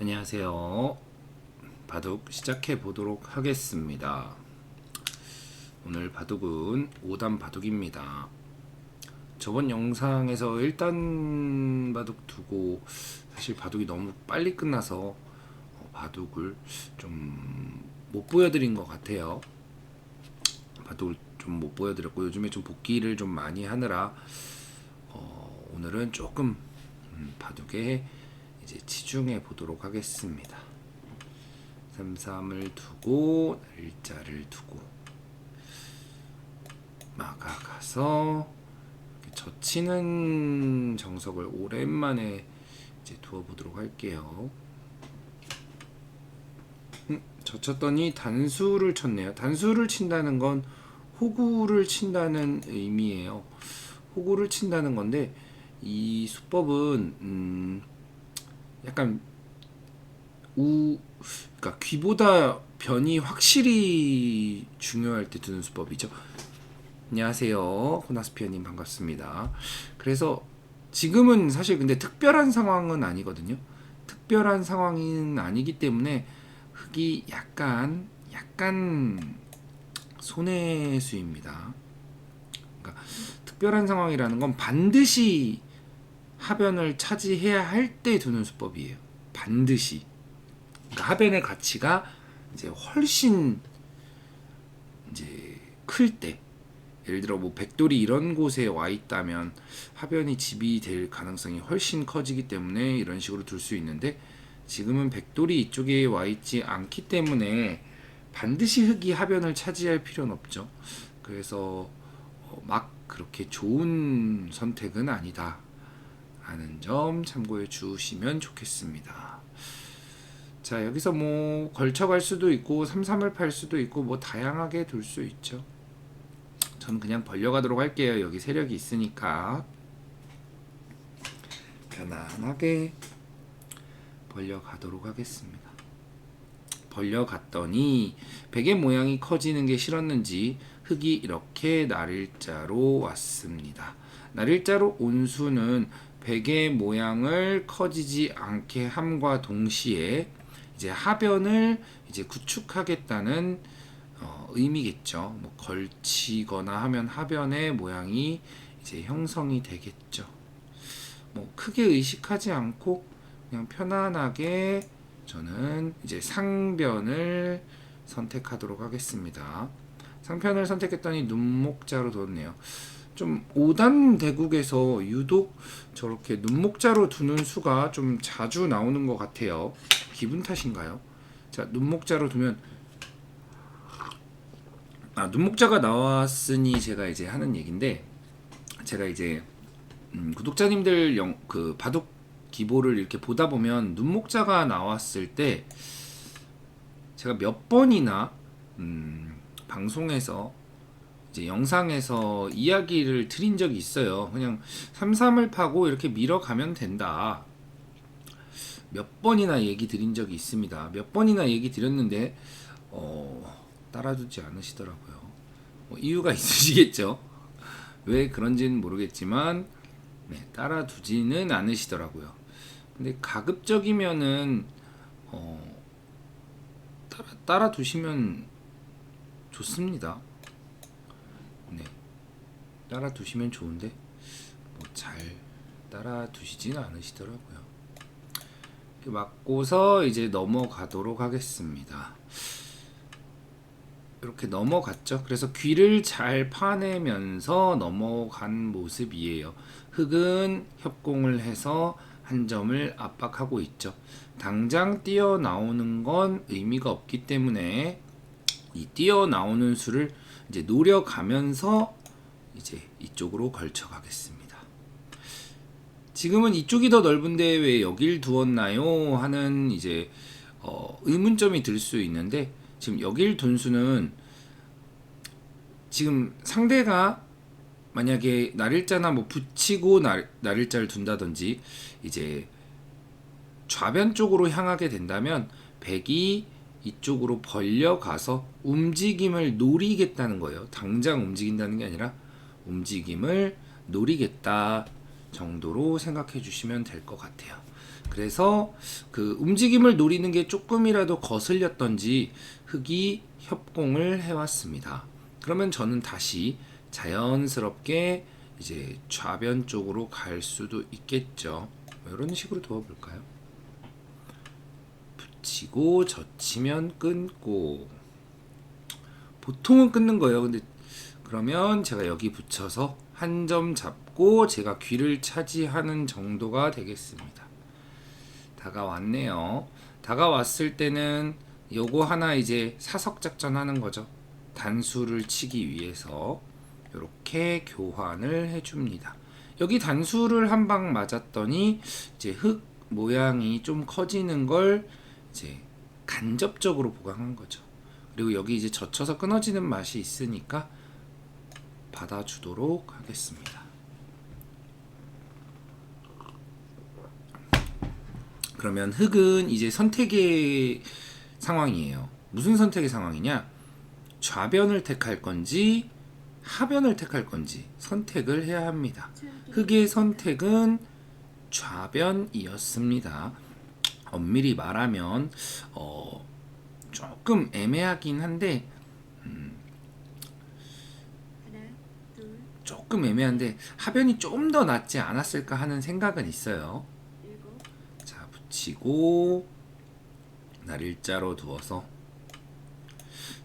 안녕하세요. 바둑 시작해 보도록 하겠습니다. 오늘 바둑은 5단 바둑입니다. 저번 영상에서 1단 바둑 두고 사실 바둑이 너무 빨리 끝나서 바둑을 좀 못 보여드린 것 같아요. 바둑을 좀 못 보여드렸고 요즘에 좀 복귀를 좀 많이 하느라 오늘은 조금 바둑에 이제 치중해 보도록 하겠습니다. 3-3을 두고 날짜를 두고 막아가서 젖히는 정석을 오랜만에 이제 두어 보도록 할게요. 젖혔더니 단수를 쳤네요. 단수를 친다는 건 호구를 친다는 의미예요. 호구를 친다는 건데 이 수법은 약간 그러니까 귀보다 변이 확실히 중요할 때 두는 수법이죠. 안녕하세요, 호나스피아님 반갑습니다. 그래서 지금은 사실 근데 특별한 상황은 아니거든요. 특별한 상황은 아니기 때문에 흑이 약간 손해수입니다. 그러니까 특별한 상황이라는 건 반드시 하변을 차지해야 할 때 두는 수법이에요. 반드시. 그러니까 하변의 가치가 이제 훨씬 이제 클 때, 예를 들어 뭐 백돌이 이런 곳에 와 있다면 하변이 집이 될 가능성이 훨씬 커지기 때문에 이런 식으로 둘 수 있는데, 지금은 백돌이 이쪽에 와 있지 않기 때문에 반드시 흑이 하변을 차지할 필요는 없죠. 그래서 막 그렇게 좋은 선택은 아니다 하는 점 참고해 주시면 좋겠습니다. 자, 여기서 뭐 걸쳐갈 수도 있고 3-3을 팔 수도 있고 뭐 다양하게 둘 수 있죠. 저는 그냥 벌려가도록 할게요. 여기 세력이 있으니까 편안하게 벌려가도록 하겠습니다. 벌려갔더니 베개 모양이 커지는 게 싫었는지 흑이 이렇게 날일자로 왔습니다. 날일자로 온 수는 베개 모양을 커지지 않게 함과 동시에 이제 하변을 이제 구축하겠다는 의미겠죠. 뭐 걸치거나 하면 하변의 모양이 이제 형성이 되겠죠. 뭐 크게 의식하지 않고 그냥 편안하게 저는 이제 상변을 선택하도록 하겠습니다. 상편을 선택했더니 눈목자로 뒀네요. 좀 5단 대국에서 유독 저렇게 눈목자로 두는 수가 좀 자주 나오는 것 같아요. 기분 탓인가요? 자, 눈목자로 두면 눈목자가 나왔으니 제가 이제 하는 얘긴데, 제가 이제 구독자님들 그 바둑 기보를 이렇게 보다 보면 눈목자가 나왔을 때 제가 몇 번이나 방송에서 이제 영상에서 이야기를 드린 적이 있어요. 그냥 3-3을 파고 이렇게 밀어가면 된다. 몇 번이나 얘기 드린 적이 있습니다. 몇 번이나 얘기 드렸는데 따라주지 않으시더라고요. 이유가 있으시겠죠. 왜 그런지는 모르겠지만 따라두지는 않으시더라고요. 근데 가급적이면은 따라두시면 좋습니다. 네, 따라두시면 좋은데 뭐 잘 따라두시진 않으시더라고요. 이렇게 맞고서 이제 넘어가도록 하겠습니다. 이렇게 넘어갔죠. 그래서 귀를 잘 파내면서 넘어간 모습이에요. 흑은 협공을 해서 한 점을 압박하고 있죠. 당장 뛰어나오는 건 의미가 없기 때문에 이 뛰어나오는 수를 이제 노려가면서 이제 이쪽으로 걸쳐가겠습니다. 지금은 이쪽이 더 넓은데 왜 여길 두었나요? 하는 이제 의문점이 들 수 있는데, 지금 여길 둔 수는 지금 상대가 만약에 날일자나 뭐 붙이고 날일자를 둔다든지 이제 좌변 쪽으로 향하게 된다면 백이 이쪽으로 벌려가서 움직임을 노리겠다는 거예요. 당장 움직인다는 게 아니라 움직임을 노리겠다 정도로 생각해 주시면 될 것 같아요. 그래서 그 움직임을 노리는 게 조금이라도 거슬렸던지 흙이 협공을 해왔습니다. 그러면 저는 다시 자연스럽게 이제 좌변 쪽으로 갈 수도 있겠죠. 이런 식으로 도와볼까요? 붙이고 젖히면 끊고, 보통은 끊는 거예요. 근데 그러면 제가 여기 붙여서 한 점 잡고 제가 귀를 차지하는 정도가 되겠습니다. 다가왔네요. 다가왔을 때는 요거 하나 이제 사석 작전 하는 거죠. 단수를 치기 위해서 이렇게 교환을 해줍니다. 여기 단수를 한 방 맞았더니 이제 흙 모양이 좀 커지는 걸 이제 간접적으로 보강한 거죠. 그리고 여기 이제 젖혀서 끊어지는 맛이 있으니까 받아주도록 하겠습니다. 그러면 흙은 이제 선택의 상황이에요. 무슨 선택의 상황이냐? 좌변을 택할 건지 하변을 택할 건지 선택을 해야 합니다. 흙의 선택은 좌변이었습니다. 엄밀히 말하면 조금 애매하긴 한데 조금 애매한데 하변이 좀 더 낫지 않았을까 하는 생각은 있어요. 자, 붙이고 날일자로 두어서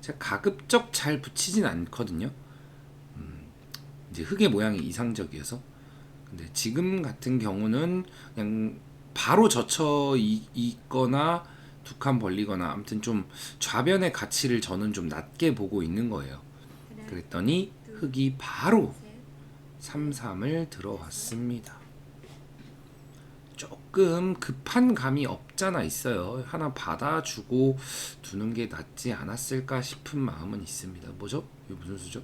제가 가급적 잘 붙이진 않거든요. 이제 흙의 모양이 이상적이어서. 근데 지금 같은 경우는 그냥 바로 젖혀 있거나 두 칸 벌리거나 아무튼 좀 좌변의 가치를 저는 좀 낮게 보고 있는 거예요. 그랬더니 흙이 바로 3-3을 들어왔습니다. 조금 급한 감이 없잖아 있어요. 하나 받아주고 두는 게 낫지 않았을까 싶은 마음은 있습니다. 뭐죠? 이게 무슨 수죠?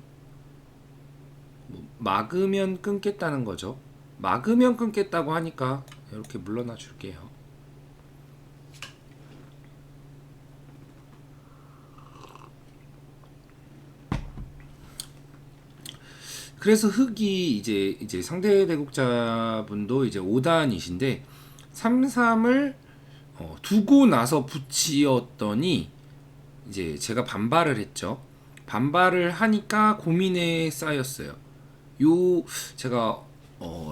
막으면 끊겠다는 거죠. 막으면 끊겠다고 하니까 이렇게 물러나 줄게요. 그래서 흙이 이제 상대 대국자분도 이제 5단이신데 3-3을 두고 나서 붙이었더니 이제 제가 반발을 했죠. 반발을 하니까 고민에 쌓였어요. 요 제가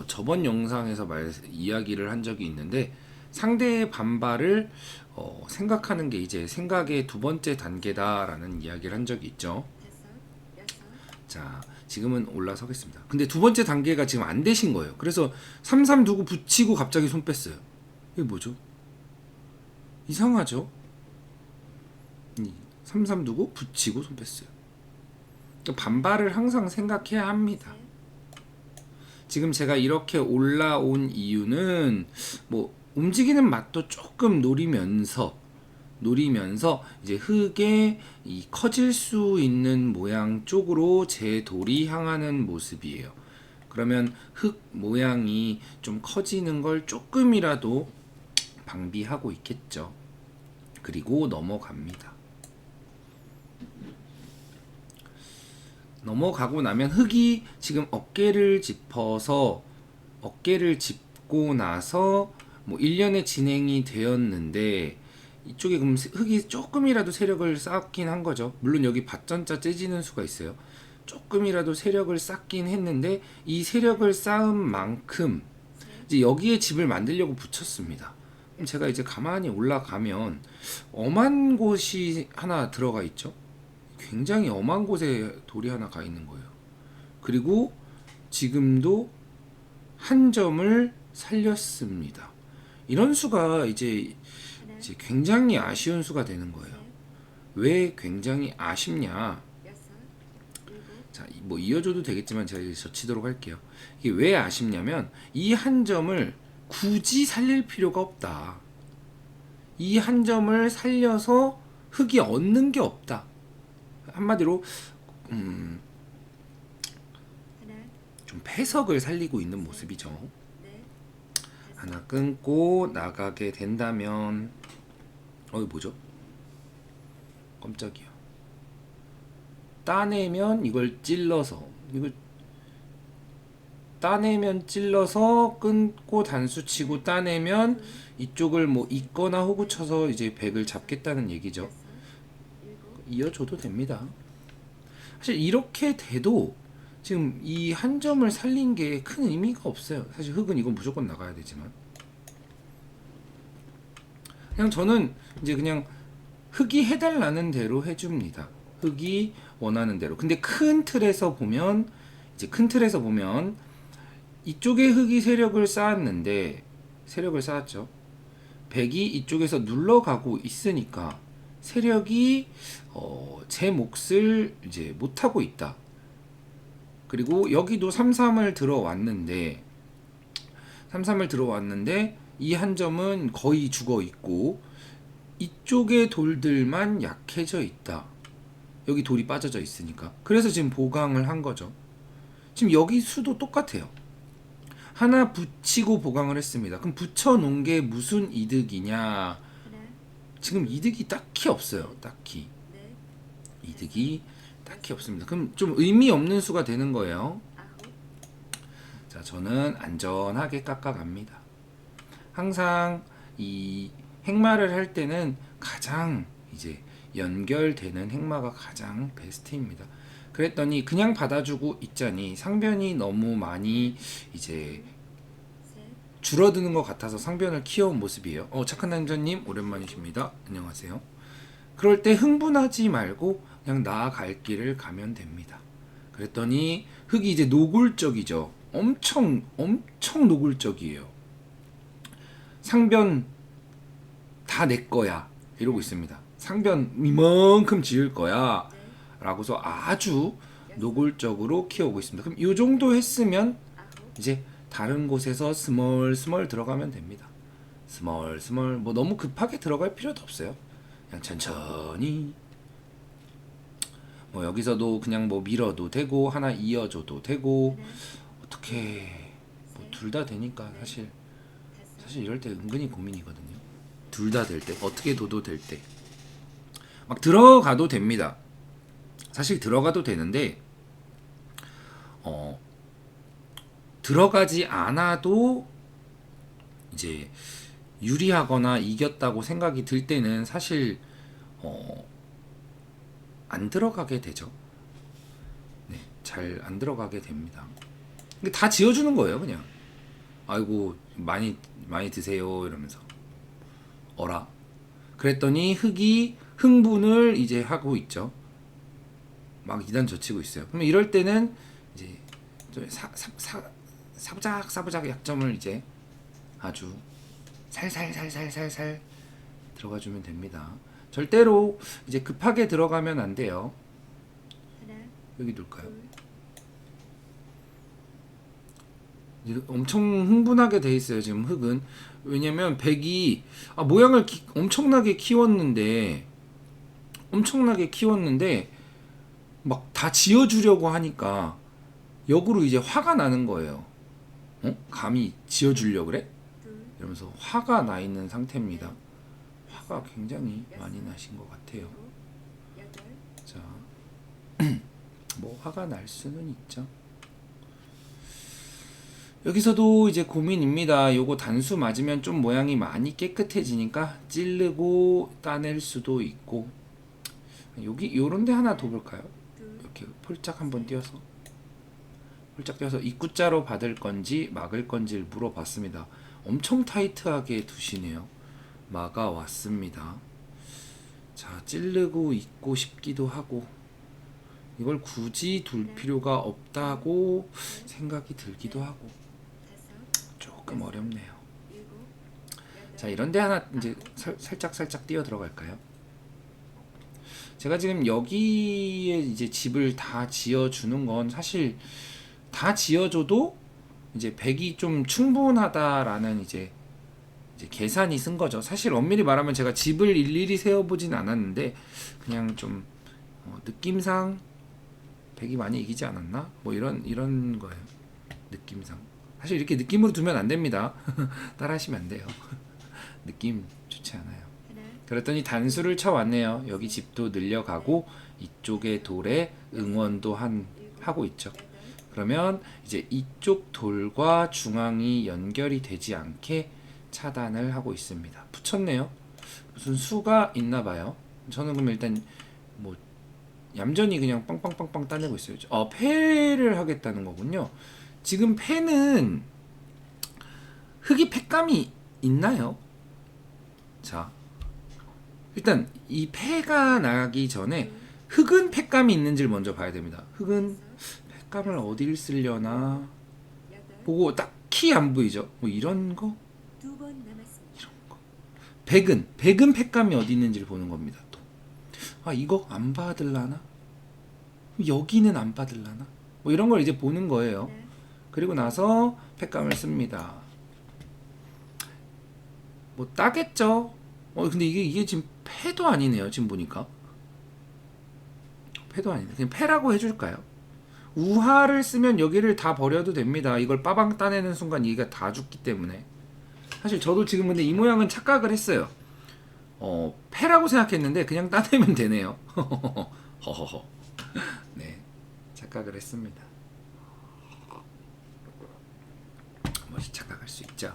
저번 영상에서 이야기를 한 적이 있는데 상대의 반발을 생각하는 게 이제 생각의 두 번째 단계다라는 이야기를 한 적이 있죠. 자, 지금은 올라서겠습니다. 근데 두 번째 단계가 지금 안 되신 거예요. 그래서 3-3 두고 붙이고 갑자기 손 뺐어요. 이게 뭐죠? 이상하죠? 3-3 두고 붙이고 손 뺐어요. 반발을 항상 생각해야 합니다. 지금 제가 이렇게 올라온 이유는 뭐 움직이는 맛도 조금 노리면서 이제 흙에 이 커질 수 있는 모양 쪽으로 제 돌이 향하는 모습이에요. 그러면 흙 모양이 좀 커지는 걸 조금이라도 방비하고 있겠죠. 그리고 넘어갑니다. 넘어가고 나면 흙이 지금 어깨를 짚고 나서 뭐 1년의 진행이 되었는데 이쪽에 그럼 흙이 조금이라도 세력을 쌓긴 한 거죠. 물론 여기 밭전자 째지는 수가 있어요. 조금이라도 세력을 쌓긴 했는데 이 세력을 쌓은 만큼 이제 여기에 집을 만들려고 붙였습니다. 그럼 제가 이제 가만히 올라가면 엄한 곳이 하나 들어가 있죠. 굉장히 엄한 곳에 돌이 하나 가 있는 거예요. 그리고 지금도 한 점을 살렸습니다. 이런 수가 이제 굉장히 아쉬운 수가 되는 거예요. 왜 굉장히 아쉽냐? 자, 뭐 이어줘도 되겠지만 제가 이제 젖히도록 할게요. 이게 왜 아쉽냐면 이 한 점을 굳이 살릴 필요가 없다. 이 한 점을 살려서 흙이 얻는 게 없다. 한마디로 좀 패석을 살리고 있는 모습이죠. 하나 끊고 나가게 된다면 뭐죠? 깜짝이야. 따내면 이걸 찔러서 이걸 따내면 찔러서 끊고 단수 치고 따내면 이쪽을 뭐 있거나 호구 쳐서 이제 100을 잡겠다는 얘기죠. 이어줘도 됩니다. 사실 이렇게 돼도 지금 이 한 점을 살린 게 큰 의미가 없어요. 사실 흑은 이건 무조건 나가야 되지만 그냥 저는 이제 그냥 흑이 해달라는 대로 해줍니다. 흑이 원하는 대로. 근데 큰 틀에서 보면 이쪽에 흑이 세력을 쌓았는데 세력을 쌓았죠. 백이 이쪽에서 눌러가고 있으니까 세력이 제 몫을 이제 못하고 있다. 그리고 여기도 33을 들어왔는데 이 한 점은 거의 죽어 있고 이쪽의 돌들만 약해져 있다. 여기 돌이 빠져져 있으니까. 그래서 지금 보강을 한 거죠. 지금 여기 수도 똑같아요. 하나 붙이고 보강을 했습니다. 그럼 붙여놓은 게 무슨 이득이냐? 지금 이득이 딱히 없어요. 이득이 딱히 없습니다. 그럼 좀 의미 없는 수가 되는 거예요. 자, 저는 안전하게 깎아갑니다. 항상 이 행마를 할 때는 가장 이제 연결되는 행마가 가장 베스트입니다. 그랬더니 그냥 받아주고 있자니 상변이 너무 많이 이제 줄어드는 것 같아서 상변을 키워온 모습이에요. 착한 남자님 오랜만이십니다. 안녕하세요. 그럴 때 흥분하지 말고 그냥 나아갈 길을 가면 됩니다. 그랬더니 흑이 이제 노골적이죠. 엄청 노골적이에요. 상변 다 내 거야 이러고 있습니다. 상변 이만큼 지을 거야 라고서 아주 노골적으로 키워오고 있습니다. 그럼 이 정도 했으면 이제 다른 곳에서 스멀스멀 들어가면 됩니다. 스멀스멀 뭐 너무 급하게 들어갈 필요도 없어요. 그냥 천천히 뭐 여기서도 그냥 뭐 밀어도 되고 하나 이어줘도 되고 어떻게 뭐 둘 다 되니까 사실 이럴 때 은근히 고민이거든요. 둘 다 될 때 어떻게 둬도 될 때 막 들어가도 됩니다. 사실 들어가도 되는데 들어가지 않아도 이제 유리하거나 이겼다고 생각이 들 때는 사실 안 들어가게 되죠. 네, 잘 안 들어가게 됩니다. 근데 다 지어주는 거예요, 그냥. 아이고 많이 드세요 이러면서 어라. 그랬더니 흑이 흥분을 이제 하고 있죠. 막 이단 젖히고 있어요. 그러면 이럴 때는 이제 좀 사부작 약점을 이제 아주 살살 들어가주면 됩니다. 절대로 이제 급하게 들어가면 안 돼요. 여기 둘까요? 엄청 흥분하게 돼 있어요 지금 흑은. 왜냐면 백이 모양을 엄청나게 키웠는데 막 다 지어주려고 하니까 역으로 이제 화가 나는 거예요. 감히 지어주려고 그래? 이러면서 화가 나 있는 상태입니다. 화가 굉장히 많이 나신 것 같아요. 자, 뭐 화가 날 수는 있죠. 여기서도 이제 고민입니다. 요거 단수 맞으면 좀 모양이 많이 깨끗해지니까 찌르고 따낼 수도 있고 여기 요런데 하나 더 볼까요? 이렇게 폴짝 한번 띄어서 입구자로 받을 건지 막을 건지를 물어봤습니다. 엄청 타이트하게 두시네요. 막아왔습니다. 자, 찌르고 있고 싶기도 하고 이걸 굳이 둘 필요가 없다고 생각이 들기도 하고 조금 어렵네요. 자, 이런데 하나 이제 살짝 뛰어 들어갈까요? 제가 지금 여기에 이제 집을 다 지어주는 건 사실 다 지어줘도 이제 100이 좀 충분하다라는 이제 계산이 쓴 거죠. 사실 엄밀히 말하면 제가 집을 일일이 세어보진 않았는데 그냥 좀 느낌상 100이 많이 이기지 않았나? 뭐 이런 거예요. 느낌상. 사실 이렇게 느낌으로 두면 안 됩니다. 따라하시면 안 돼요. 느낌 좋지 않아요. 그랬더니 단수를 쳐왔네요. 여기 집도 늘려가고 이쪽에 돌에 응원도 하고 있죠. 그러면 이제 이쪽 돌과 중앙이 연결이 되지 않게 차단을 하고 있습니다. 붙였네요. 무슨 수가 있나 봐요. 저는 그럼 일단 뭐 얌전히 그냥 빵빵빵빵 따내고 있어요. 패를 하겠다는 거군요. 지금 패는 흙이 팩감이 있나요? 자, 일단 이 패가 나기 전에 흙은 팩감이 있는지를 먼저 봐야 됩니다. 흙은 팩감을 어딜 쓰려나 보고 딱히 안 보이죠? 뭐 이런 거? 이런 거. 백은 팩감이 어디 있는지를 보는 겁니다. 또. 이거 안 받을라나? 여기는 안 받을라나? 뭐 이런 걸 이제 보는 거예요. 그리고 나서 팩감을 씁니다. 뭐 따겠죠? 근데 이게 지금 패도 아니네요. 지금 보니까. 패도 아니네. 그냥 패라고 해줄까요? 우하를 쓰면 여기를 다 버려도 됩니다. 이걸 빠방 따내는 순간 얘가 다 죽기 때문에. 사실 저도 지금 근데 이 모양은 착각을 했어요. 패라고 생각했는데 그냥 따내면 되네요. 허허허. 네, 착각을 했습니다. 뭐 착각할 수 있죠.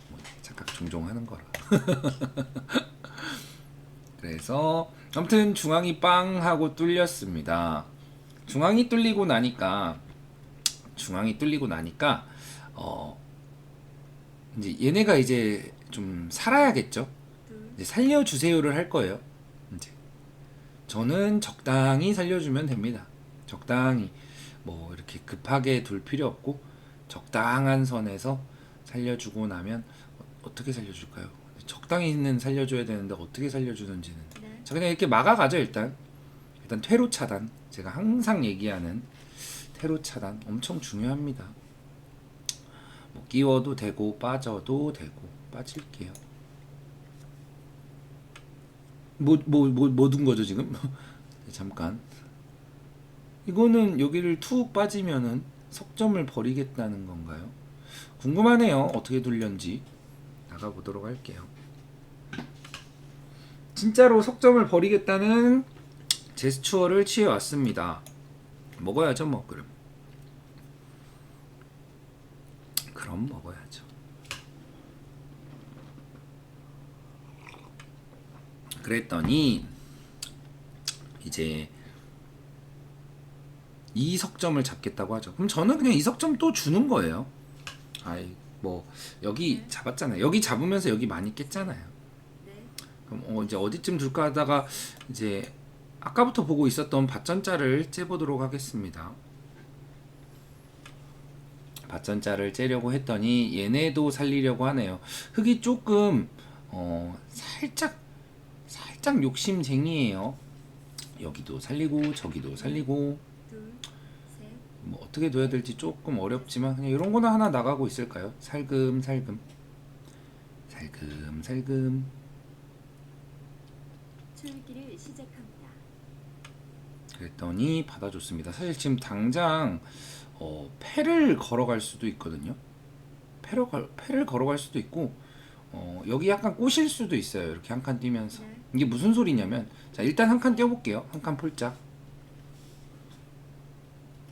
뭐 착각 종종 하는 거라. 그래서 아무튼 중앙이 빵 하고 뚫렸습니다. 중앙이 뚫리고 나니까 이제 얘네가 이제 좀 살아야겠죠. 이제 살려주세요를 할 거예요. 이제 저는 적당히 살려주면 됩니다. 적당히 뭐 이렇게 급하게 둘 필요 없고 적당한 선에서 살려주고 나면 어떻게 살려줄까요? 적당히는 살려줘야 되는데 어떻게 살려주는지는 자 그냥 이렇게 막아가죠. 일단 퇴로 차단, 제가 항상 얘기하는 퇴로 차단 엄청 중요합니다. 뭐 끼워도 되고 빠져도 되고. 빠질게요. 뭐 둔 거죠 지금? 잠깐. 이거는 여기를 툭 빠지면은 석점을 버리겠다는 건가요? 궁금하네요. 어떻게 둘련지. 나가보도록 할게요. 진짜로 석점을 버리겠다는 제스처를 취해왔습니다. 먹어야죠 뭐. 그럼 먹어야죠. 그랬더니 이제 이 석점을 잡겠다고 하죠. 그럼 저는 그냥 이 석점 또 주는 거예요. 뭐 여기 잡았잖아요. 여기 잡으면서 여기 많이 깼잖아요. 그럼 이제 어디쯤 둘까 하다가 이제 아까부터 보고 있었던 밭전자를 째보도록 하겠습니다. 밭전자를 째려고 했더니 얘네도 살리려고 하네요. 흙이 조금 살짝 욕심쟁이에요. 여기도 살리고 저기도 살리고 뭐 어떻게 둬야 될지 조금 어렵지만 그냥 이런 거나 하나 나가고 있을까요? 살금살금 출기를 시작합니다. 그랬더니 받아줬습니다. 사실 지금 당장 패를 걸어갈 수도 있거든요. 패를 걸어갈 수도 있고 여기 약간 꼬실 수도 있어요. 이렇게 한 칸 뛰면서. 이게 무슨 소리냐면 자 일단 한 칸 뛰어볼게요. 한 칸 폴짝.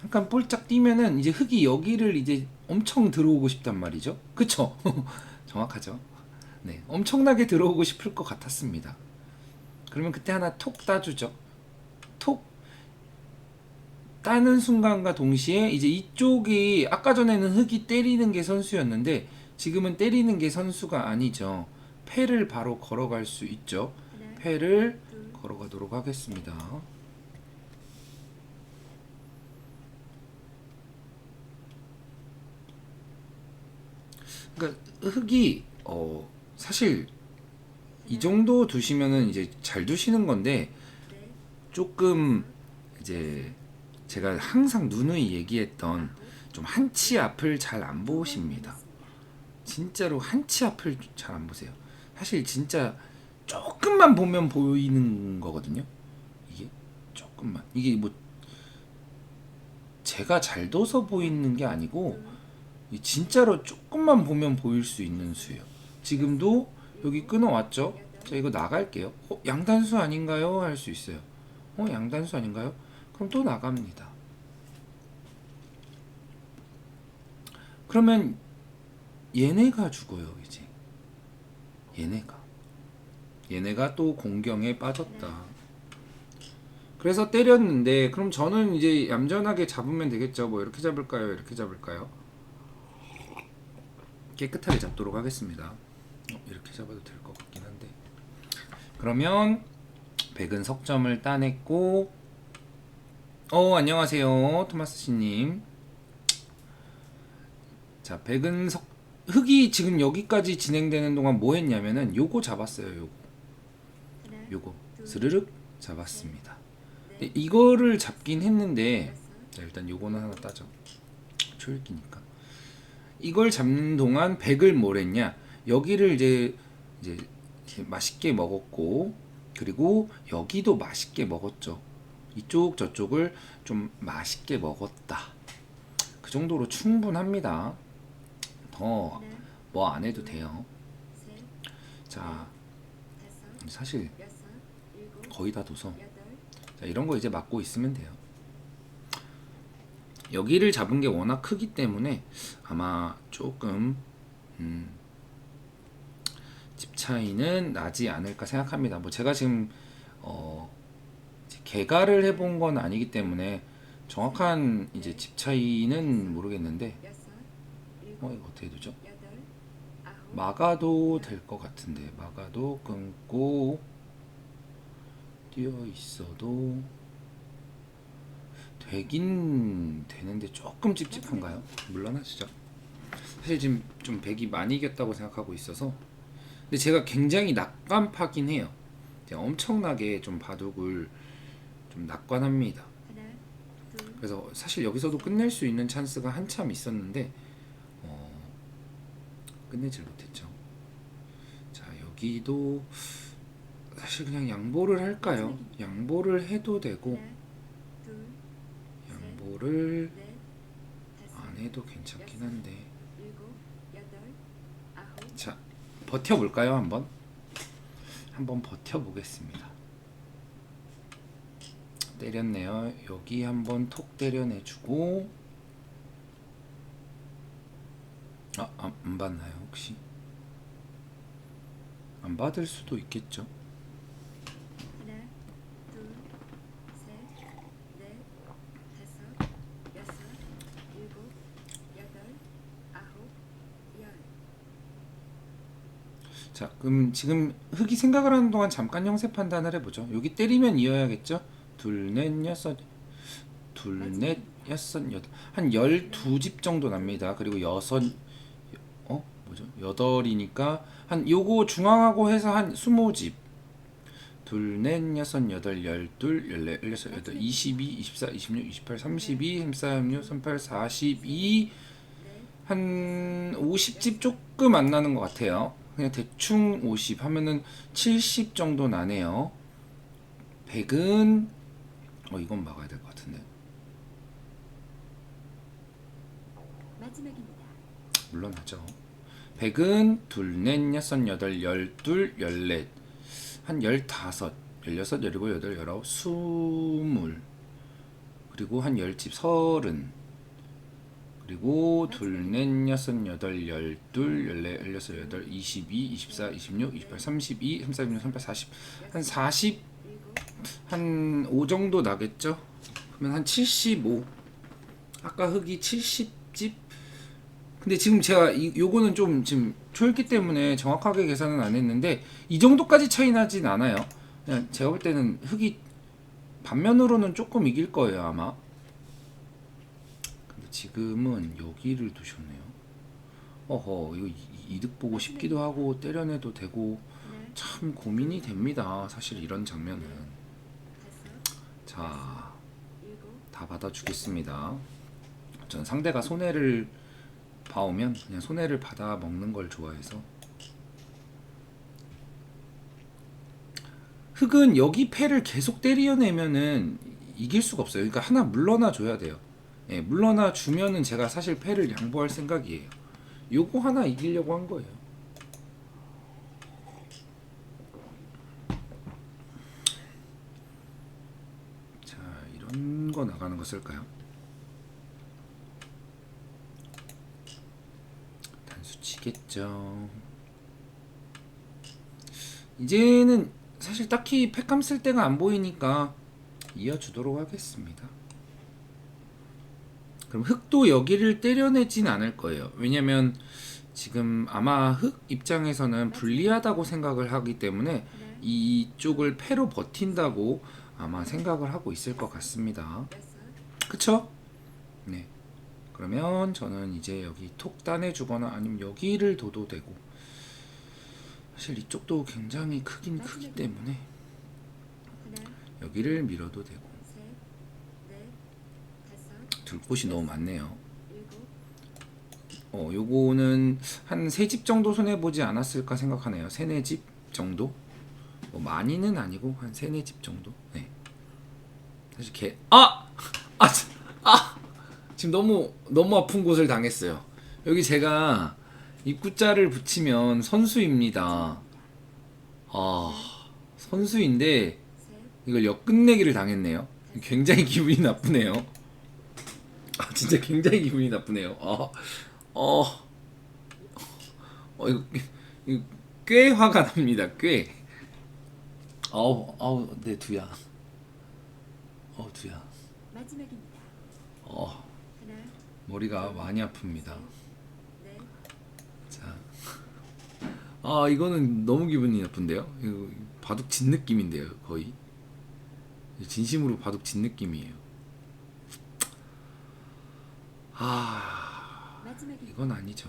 한 칸 폴짝 뛰면은 이제 흙이 여기를 이제 엄청 들어오고 싶단 말이죠. 그쵸? 정확하죠? 네, 엄청나게 들어오고 싶을 것 같았습니다. 그러면 그때 하나 톡 따주죠. 톡 따는 순간과 동시에 이제 이쪽이 아까 전에는 흙이 때리는 게 선수였는데 지금은 때리는 게 선수가 아니죠. 패를 바로 걸어갈 수 있죠. 패를 걸어가도록 하겠습니다. 그러니까 흙이 사실 이 정도 두시면은 이제 잘 두시는 건데 조금 이제 제가 항상 누누이 얘기했던 좀 한 치 앞을 잘 안 보십니다. 진짜로 한 치 앞을 잘 안 보세요. 사실 진짜 조금만 보면 보이는 거거든요. 이게 조금만. 이게 뭐 제가 잘 둬서 보이는 게 아니고 진짜로 조금만 보면 보일 수 있는 수예요. 지금도 여기 끊어왔죠? 자 이거 나갈게요. 양단수 아닌가요? 할 수 있어요. 양단수 아닌가요? 그럼 또 나갑니다. 그러면 얘네가 죽어요 이제. 얘네가 또 공경에 빠졌다. 그래서 때렸는데 그럼 저는 이제 얌전하게 잡으면 되겠죠. 뭐 이렇게 잡을까요? 이렇게 잡을까요? 깨끗하게 잡도록 하겠습니다. 이렇게 잡아도 될 것 같긴 한데. 그러면 백은 석점을 따냈고, 안녕하세요 토마스씨님. 자, 백은 흑이 지금 여기까지 진행되는 동안 뭐 했냐면은 요거 잡았어요. 요거 스르륵 잡았습니다. 근데 이거를 잡긴 했는데, 자, 일단 요거는 하나 따죠. 초읽기니까. 이걸 잡는 동안 백을 뭘 했냐? 여기를 이제 맛있게 먹었고, 그리고 여기도 맛있게 먹었죠. 이쪽 저쪽을 좀 맛있게 먹었다. 그 정도로 충분합니다. 더 뭐 안 해도 돼요. 자, 사실 거의 다 둬서, 자, 이런 거 이제 막고 있으면 돼요. 여기를 잡은 게 워낙 크기 때문에 아마 조금 집 차이는 나지 않을까 생각합니다. 뭐 제가 지금 개가를 해본 건 아니기 때문에 정확한 이제 집 차이는 모르겠는데, 이거 어떻게 되죠? 막아도 될 것 같은데, 막아도 끊고 뛰어 있어도 되긴 되는데 조금 찝찝한가요? 물러나시죠. 사실 지금 좀 백이 많이 이겼다고 생각하고 있어서. 근데 제가 굉장히 낙관파긴 해요. 제가 엄청나게 좀 바둑을 좀 낙관합니다. 그래서 사실 여기서도 끝낼 수 있는 찬스가 한참 있었는데 끝내질 못했죠. 자, 여기도 사실 그냥 양보를 할까요? 양보를 해도 되고 양보를 안 해도 괜찮긴 한데, 자, 버텨볼까요? 한번 버텨보겠습니다. 때렸네요. 여기 한번 톡 때려내주고, 안 받나요 혹시? 안 받을 수도 있겠죠. 자, 그럼 지금 흑이 생각을 하는 동안 잠깐 형세 판단을 해보죠. 여기 때리면 이어야겠죠? 둘, 넷, 여섯, 여덟, 한 12집 정도 납니다. 그리고 여덟이니까 한 요거 중앙하고 해서 한 20집. 둘, 넷, 여섯, 여덟, 열둘, 열넷, 열여섯, 여덟, 22, 24, 26, 28, 32, 34, 36, 38, 42, 한 50집 조금 안 나는 것 같아요. 그냥 대충 50 하면은 70 정도 나네요. 100은 이건 막아야 될 것 같은데. 마지막입니다. 물론하죠. 100은 둘, 넷, 여섯, 여덟, 열둘, 열넷, 한 15, 16, 17, 18, 19, 20, 그리고 한 10집 30, 그리고 둘, 넷, 여섯, 여덟, 열둘, 열넷, 열여섯, 여덟, 22, 24, 26, 28, 32, 34, 36, 38, 40, 한 40, 한 5 정도 나겠죠? 그러면 한 75. 아까 흑이 70집. 근데 지금 제가 요거는 좀 지금 초읽기 때문에 정확하게 계산은 안 했는데 이 정도까지 차이 나진 않아요. 그냥 제가 볼 때는 흑이 반면으로는 조금 이길 거예요 아마. 근데 지금은 여기를 두셨네요. 이거 이득 보고 싶기도 하고 때려내도 되고 참 고민이 됩니다. 사실 이런 장면은. 자, 다 받아주겠습니다. 전 상대가 손해를 봐오면 그냥 손해를 받아 먹는 걸 좋아해서. 흑은 여기 패를 계속 때려내면은 이길 수가 없어요. 그러니까 하나 물러나 줘야 돼요. 예, 물러나 주면은 제가 사실 패를 양보할 생각이에요. 요거 하나 이기려고 한 거예요. 자, 이런 거 나가는 거 쓸까요? 있겠죠. 이제는 사실 딱히 팩감 쓸 때가 안 보이니까 이어주도록 하겠습니다. 그럼 흑도 여기를 때려내진 않을 거예요. 왜냐면 지금 아마 흑 입장에서는 불리하다고 생각을 하기 때문에 이쪽을 패로 버틴다고 아마 생각을 하고 있을 것 같습니다. 그쵸? 네. 그러면 저는 이제 여기 톡 따내주거나 아니면 여기를 둬도 되고, 사실 이쪽도 굉장히 크긴 크기 때문에 여기를 밀어도 되고. 둘 곳이 너무 많네요. 요거는 한 3집 정도 손해보지 않았을까 생각하네요. 3, 4집 정도? 뭐 많이는 아니고 한 3, 4집 정도? 네. 사실 지금 너무 아픈 곳을 당했어요. 여기 제가 입구자를 붙이면 선수입니다. 선수인데 이걸 역끝내기를 당했네요. 굉장히 기분이 나쁘네요. 진짜 굉장히 기분이 나쁘네요. 이거 꽤 화가 납니다. 꽤. 내 두야. 두야. 마지막입니다. 하나, 머리가 많이 아픕니다. 넷, 자, 이거는 너무 기분이 나쁜데요. 이거 바둑 진 느낌인데요, 거의. 진심으로 바둑 진 느낌이에요. 마지막입니다. 이건 아니죠.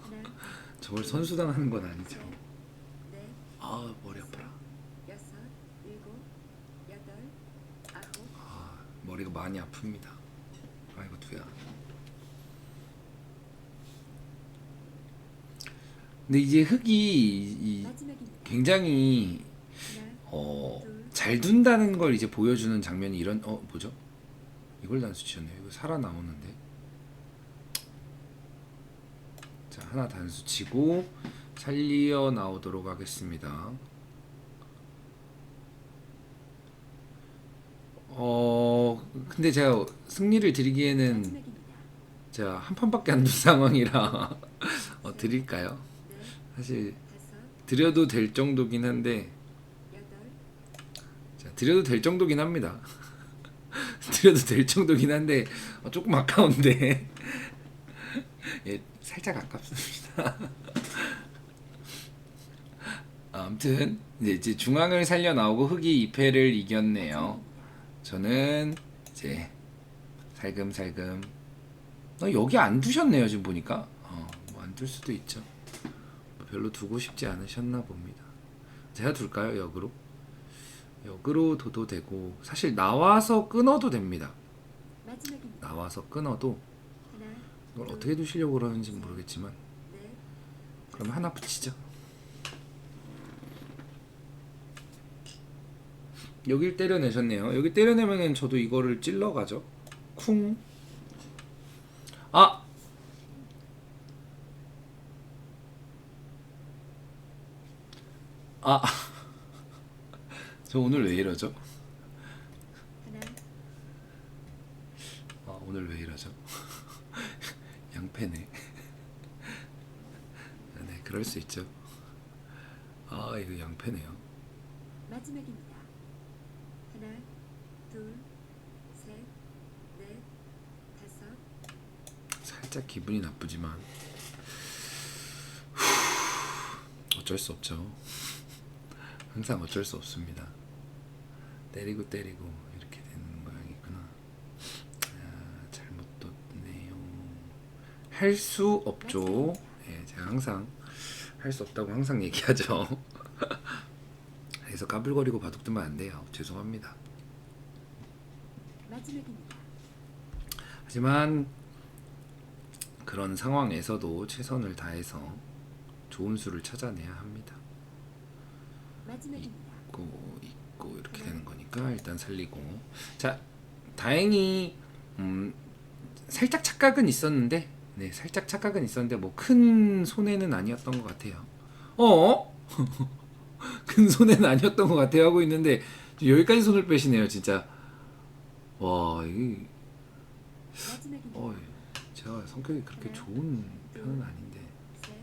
하나, 저걸 선수당하는 건 아니죠. 넷, 머리 아파라. 여섯, 일곱, 여덟, 아홉. 머리가 많이 아픕니다. 아이고 두야. 근데 이제 흑이 마지막입니다. 굉장히 하나, 둘, 잘 둔다는 걸 이제 보여주는 장면이 이런 뭐죠? 이걸 단수 치셨네요. 이거 살아나오는데. 자, 하나 단수 치고 살리어 나오도록 하겠습니다. 근데 제가 승리를 드리기에는 마지막입니다. 제가 한 판밖에 안 둔 상황이라 드릴까요? 넷, 사실 다섯, 드려도 될 정도긴 한데, 여덟, 자, 드려도 될 정도긴 합니다. 드려도 될 정도긴 한데 조금 아까운데 예, 살짝 아깝습니다. 아무튼 이제 중앙을 살려 나오고 흑이 2패를 이겼네요. 저는 이제 살금살금 여기 안 두셨네요. 지금 보니까 뭐 안 둘 수도 있죠. 별로 두고 싶지 않으셨나 봅니다. 제가 둘까요? 역으로 둬도 되고, 사실 나와서 끊어도 됩니다. 마지막입니다. 나와서 끊어도 하나, 이걸 어떻게 두시려고 그러는지 모르겠지만 넷, 그러면 하나 붙이죠. 여길 때려내셨네요. 여기 때려내면은 저도 이거를 찔러가죠. 쿵. 저 오늘 왜 이러죠? 하나, 오늘 왜 이러죠? 양패네. 네, 그럴 수 있죠. 이거 양패네요. 마지막입니다. 하나, 둘, 셋, 넷, 다섯. 살짝 기분이 나쁘지만 어쩔 수 없죠. 항상 어쩔 수 없습니다. 때리고 이렇게 되는 모양이구나. 잘못 뒀네요. 할 수 없죠. 네, 제가 항상 할 수 없다고 항상 얘기하죠. 그래서 까불거리고 바둑 두면 안 돼요. 죄송합니다. 마지막입니다. 하지만 그런 상황에서도 최선을 다해서 좋은 수를 찾아내야 합니다. 마지막입니다. 있고 이렇게 되는 거니까 일단 살리고. 자, 다행히 살짝 착각은 있었는데, 네, 살짝 착각은 있었는데 뭐 큰 손해는 아니었던 것 같아요. 큰 손해는 아니었던 것 같아요 하고 있는데 여기까지 손을 빼시네요, 진짜. 와, 이 마지막입니다. 제가 성격이 그렇게 좋은 편은 아닌데. 셋,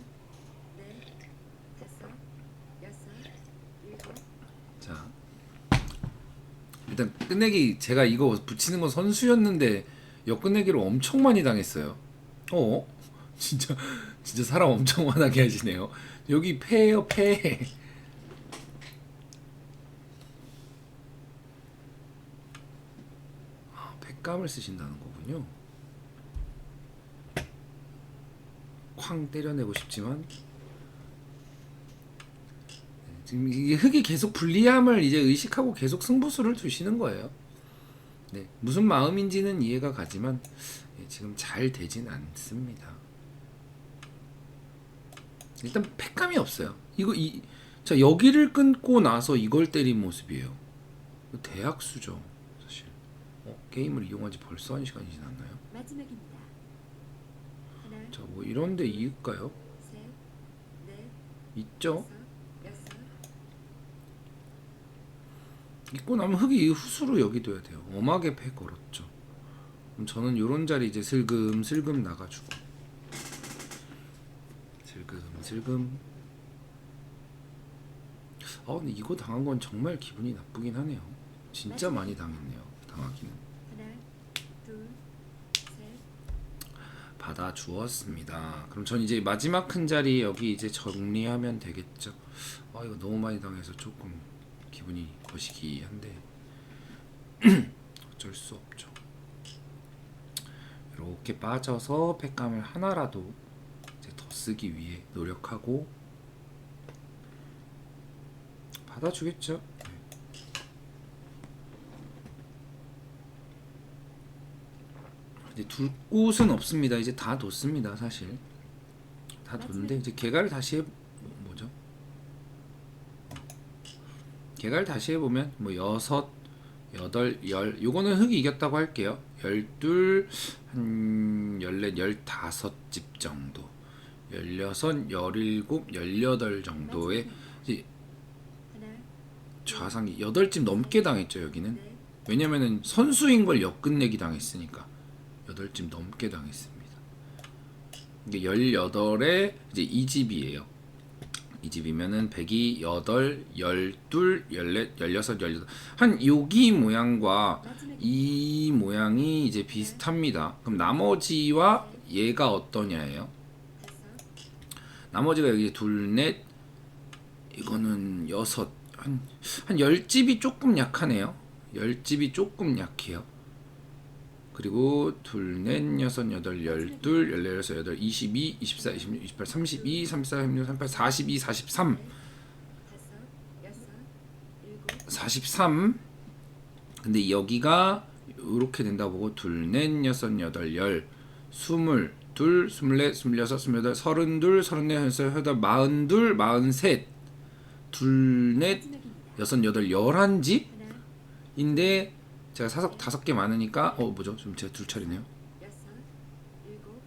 일단 끝내기 제가 이거 붙이는 건 선수였는데 역끝내기로 엄청 많이 당했어요. 어? 진짜 사람 엄청 화나게 하시네요. 여기 패예요, 패. 아, 패감을 쓰신다는 거군요. 쾅 때려내고 싶지만 지금 이게 흙이 계속 불리함을 이제 의식하고 계속 승부수를 두시는 거예요. 네, 무슨 마음인지는 이해가 가지만 지금 잘 되진 않습니다. 일단 패감이 없어요. 자, 여기를 끊고 나서 이걸 때린 모습이에요. 대학수죠, 사실. 게임을 이용한 지 벌써 1시간이 지났나요? 마지막입니다. 하나, 자, 뭐 이런데 이을까요? 셋, 넷, 있죠? 다섯, 여섯. 있고 나면 흙이 이 후수로 여기 둬야 돼요. 엄하게 패 걸었죠. 그럼 저는 요런 자리 이제 슬금슬금 나가주고 슬금슬금. 근데 이거 당한 건 정말 기분이 나쁘긴 하네요. 진짜 많이 당했네요. 당하기는. 하나, 둘, 셋. 받아 주었습니다. 그럼 전 이제 마지막 큰 자리 여기 이제 정리하면 되겠죠. 이거 너무 많이 당해서 조금 기분이 거시기한데 어쩔 수 없죠. 이렇게 빠져서 팩감을 하나라도 이제 더 쓰기 위해 노력하고 받아주겠죠. 이제 둘 곳은 없습니다. 이제 다 뒀습니다. 사실 다 뒀는데 이제 개가를 다시 뭐죠? 개가를 다시 해보면 뭐 6, 8, 10 요거는 흙이 이겼다고 할게요. 12, 한 14, 15집 정도 16, 17, 18 정도의 이제 하나, 좌상이 8집 넘게 당했죠. 여기는 넷, 왜냐면은 선수인 걸 역끝내기 당했으니까 8집 넘게 당했습니다. 이게 18에 이제 2집이에요. 2집이면은 100이 8, 12, 14, 16, 18. 한 여기 모양과 이 모양이 이제 비슷합니다. 그럼 나머지와 얘가 어떠냐예요? 다섯, 나머지가 여기 둘, 넷, 이거는 6, 한 10집이 조금 약하네요. 10집이 조금 약해요. 그리고 둘, 넷, 여섯, 여덟, 열둘, 열네, 열여섯, 여덟, 22, 24, 26, 28, 32, 34, 36, 38, 42, 43, 다섯, 여섯, 일곱. 43. 근데 여기가 이렇게 된다 보고 둘, 넷, 여섯, 여덟, 열, 스물, 둘, 스물넷, 스물여섯, 스물여덟, 서른둘, 서른넷, 서른여섯, 여덟, 마흔둘, 마흔셋, 둘, 넷, 여섯, 여덟, 11집인데 제가 다섯 개 많으니까 뭐죠? 좀 제가 둘 차리네요. 여섯, 일곱,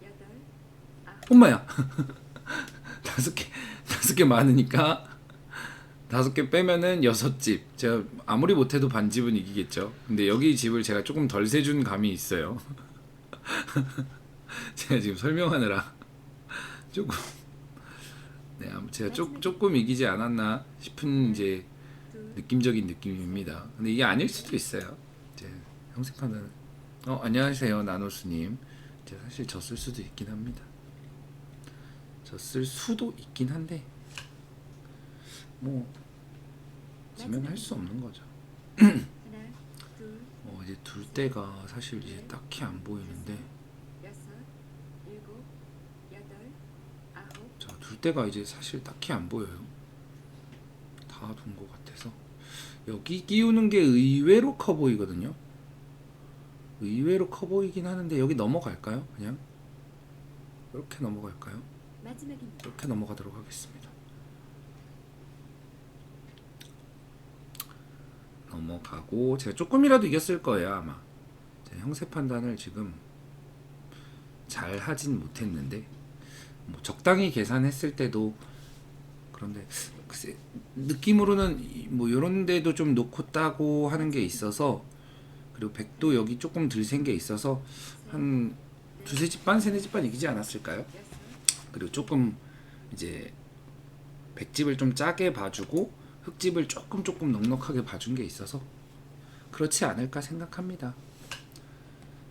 여덟, 아홉. 엄마야. 다섯 개 많으니까 5개 빼면은 6집. 제가 아무리 못해도 반집은 이기겠죠. 근데 여기 집을 제가 조금 덜 세준 감이 있어요. 제가 지금 설명하느라 조금 제가 조금 이기지 않았나 싶은 이제 느낌적인 느낌입니다. 근데 이게 아닐 수도 있어요. 이제 형식판은 안녕하세요 나노스님. 제가 사실 졌을 수도 있긴 합니다. 졌을 수도 있긴 한데 뭐 지면 할 수 없는 거죠. 하나, 둘, 이제 둘 때가 사실 이제 딱히 안 보이는데 여섯, 일곱, 여덟, 아홉. 자, 둘 때가 이제 사실 딱히 안 보여요. 다 둔 것 같아서 여기 끼우는 게 의외로 커 보이거든요. 의외로 커 보이긴 하는데 여기 넘어갈까요? 그냥 이렇게 넘어갈까요? 마지막입니다. 이렇게 넘어가도록 하겠습니다. 넘어가고 제가 조금이라도 이겼을 거예요 아마. 제 형세 판단을 지금 잘 하진 못했는데 뭐 적당히 계산했을 때도 그런데 글쎄 느낌으로는 뭐 이런 데도 좀 놓고 따고 하는 게 있어서 그리고 100도 여기 조금 덜 센 게 있어서 한 두세 집 반, 세네 집 반 이기지 않았을까요? 그리고 조금 이제 100집을 좀 짜게 봐주고 흙집을 조금 넉넉하게 봐준 게 있어서 그렇지 않을까 생각합니다.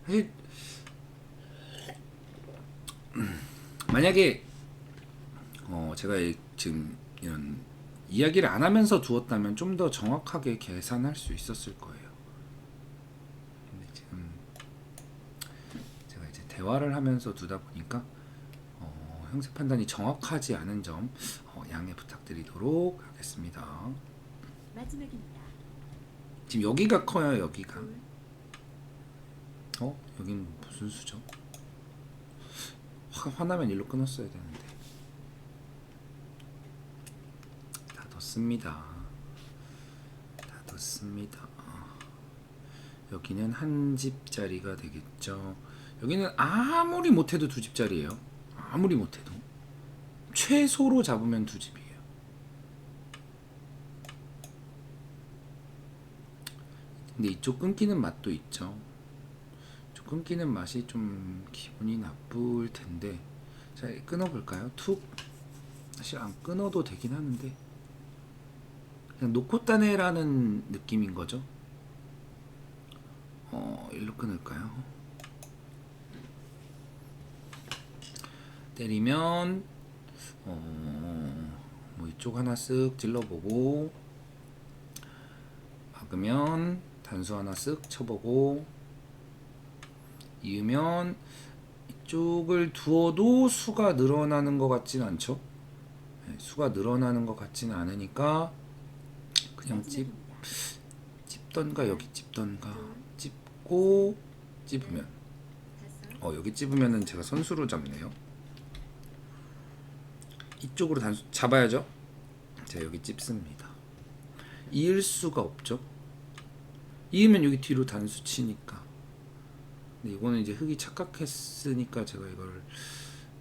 사실 만약에 제가 지금 이런 이야기를 안 하면서 두었다면 좀 더 정확하게 계산할 수 있었을 거예요. 근데 지금 제가 이제 대화를 하면서 두다 보니까 형세 판단이 정확하지 않은 점 양해 부탁드리도록 하겠습니다. 마지막입니다. 지금 여기가 커요, 여기가. 둘, 여긴 무슨 수죠? 화나면 일로 끊었어야 되는데. 다 뒀습니다. 다 뒀습니다. 여기는 한 집짜리가 되겠죠. 여기는 아무리 못해도 두 집짜리예요. 아무리 못해도 최소로 잡으면 두 집이에요. 근데 이쪽 끊기는 맛도 있죠. 이쪽 끊기는 맛이 좀 기분이 나쁠 텐데, 자 끊어볼까요? 툭. 사실 안 끊어도 되긴 하는데 그냥 놓고 따내라는 느낌인 거죠. 일로 끊을까요? 때리면 뭐 이쪽 하나 쓱 찔러보고, 막으면 단수 하나 쓱 쳐보고, 이으면 이쪽을 두어도 수가 늘어나는 것 같진 않죠. 네, 수가 늘어나는 것 같지는 않으니까 그냥 마지막입니다. 찝던가 여기 찝던가 둘, 찝고 찝으면 다섯, 여기 찝으면은 제가 선수로 잡네요. 이쪽으로 단수 잡아야죠. 자 여기 찝습니다. 이을 수가 없죠. 이으면 여기 뒤로 단수 치니까. 근데 이거는 이제 흙이 착각했으니까 제가 이걸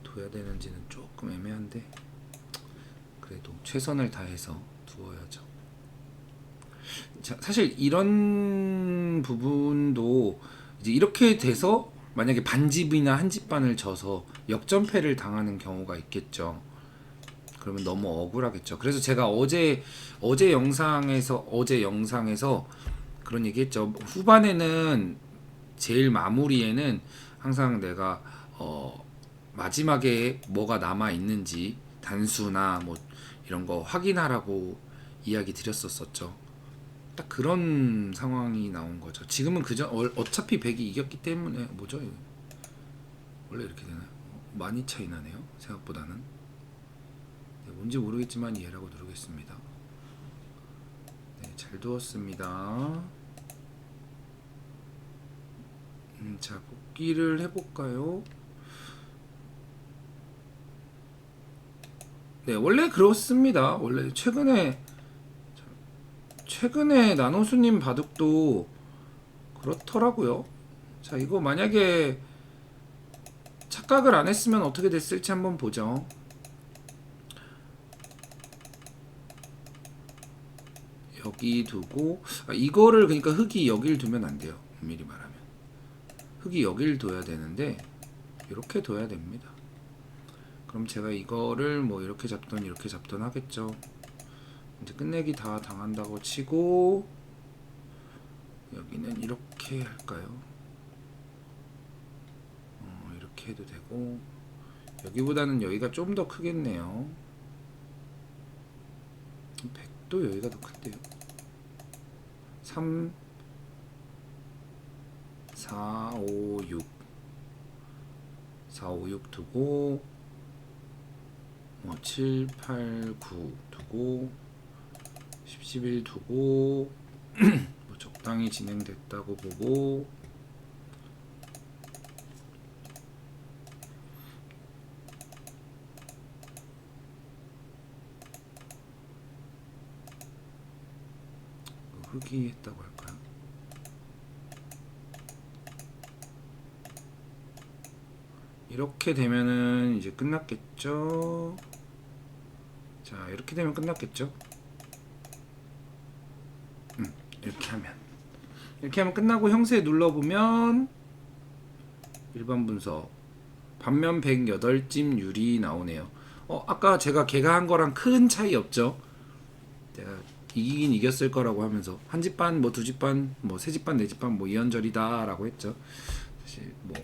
둬야 되는지는 조금 애매한데 그래도 최선을 다해서 두어야죠. 자, 사실 이런 부분도 이제 이렇게 돼서 만약에 반집이나 한집반을 져서 역전패를 당하는 경우가 있겠죠. 그러면 너무 억울하겠죠. 그래서 제가 어제 영상에서 그런 얘기했죠. 후반에는 제일 마무리에는 항상 내가 마지막에 뭐가 남아 있는지 단수나 뭐 이런 거 확인하라고 이야기 드렸었죠. 딱 그런 상황이 나온 거죠. 지금은 어차피 100이 이겼기 때문에 뭐죠? 이거? 원래 이렇게 되나요? 많이 차이 나네요. 생각보다는. 네, 뭔지 모르겠지만 이해라고 누르겠습니다. 네, 잘 두었습니다. 자, 복귀를 해볼까요? 네, 원래 그렇습니다. 원래 최근에 나노수님 바둑도 그렇더라고요. 자, 이거 만약에 착각을 안 했으면 어떻게 됐을지 한번 보죠. 여기 두고 이거를 그러니까 흙이 여길 두면 안 돼요. 엄밀히 말하면 흙이 여길 둬야 되는데 이렇게 둬야 됩니다. 그럼 제가 이거를 뭐 이렇게 잡던 하겠죠. 이제 끝내기 다 당한다고 치고 여기는 이렇게 할까요? 이렇게 해도 되고 여기보다는 여기가 좀 더 크겠네요. 100도 여기가 더 큰데요. 3 4 5 6 4 5 6 두고 7 8 9 두고 10 11 두고 뭐 적당히 진행됐다고 보고 흙이 했다고 할까요? 이렇게 되면은 이제 끝났겠죠. 자, 이렇게 되면 끝났겠죠. 이렇게 하면 끝나고 형세 눌러보면 일반 분석 반면 108찜 유리 나오네요. 아까 제가 개가한 거랑 큰 차이 없죠. 제가 이기긴 이겼을 거라고 하면서 한 집 반, 뭐 두 집 반, 뭐 세 집 반, 네 집 반, 뭐 이연절이다라고 했죠. 사실 뭐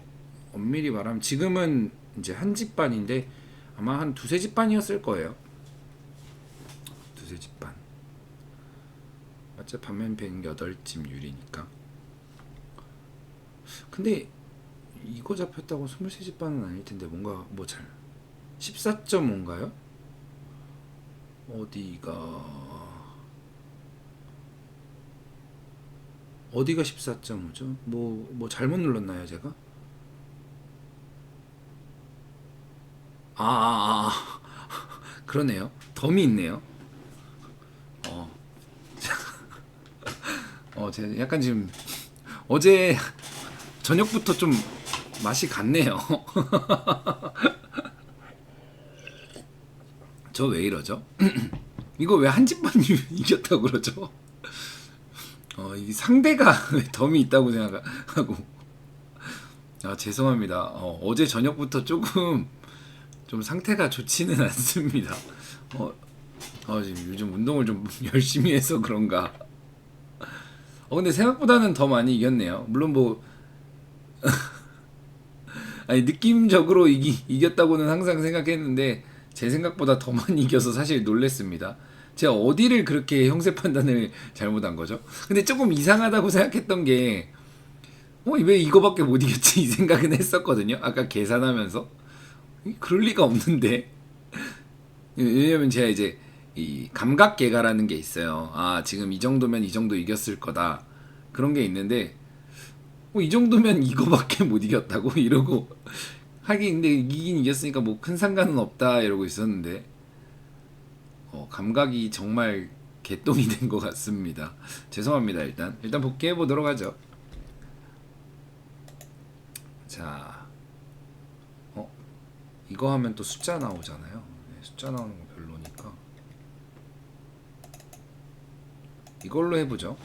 엄밀히 말하면 지금은 이제 한 집 반인데 아마 한 두세 집 반이었을 거예요. 두세 집 반. 맞죠? 반면 108집 유리니까. 근데 이거 잡혔다고 23집 반은 아닐 텐데 뭔가 뭐 잘 14.5인가요? 어디가 14.5죠? 뭐 잘못 눌렀나요, 제가? 그러네요. 덤이 있네요. 제가 약간 지금 어제 저녁부터 좀 맛이 갔네요. 저 왜 이러죠? 이거 왜 한 집만 이겼다고 그러죠? 이 상대가 왜 덤이 있다고 생각하고. 죄송합니다. 어제 저녁부터 조금 좀 상태가 좋지는 않습니다. 지금 요즘 운동을 좀 열심히 해서 그런가. 근데 생각보다는 더 많이 이겼네요. 물론 뭐 아니 느낌적으로 이겼다고는 항상 생각했는데 제 생각보다 더 많이 이겨서 사실 놀랬습니다. 제가 어디를 그렇게 형세 판단을 잘못한 거죠? 근데 조금 이상하다고 생각했던 게 왜 이거밖에 못 이겼지 이 생각은 했었거든요. 아까 계산하면서 그럴 리가 없는데. 왜냐면 제가 이제 이 감각계가라는 게 있어요. 지금 이 정도면 이 정도 이겼을 거다 그런 게 있는데 이 정도면 이거밖에 못 이겼다고 이러고 하긴 근데 이기긴 이겼으니까 뭐 큰 상관은 없다 이러고 있었는데 감각이 정말 개똥이 된 것 같습니다. 죄송합니다. 일단 복귀해 보도록 하죠. 자, 이거 하면 또 숫자 나오잖아요. 네, 숫자 나오는 거 별로니까 이걸로 해보죠.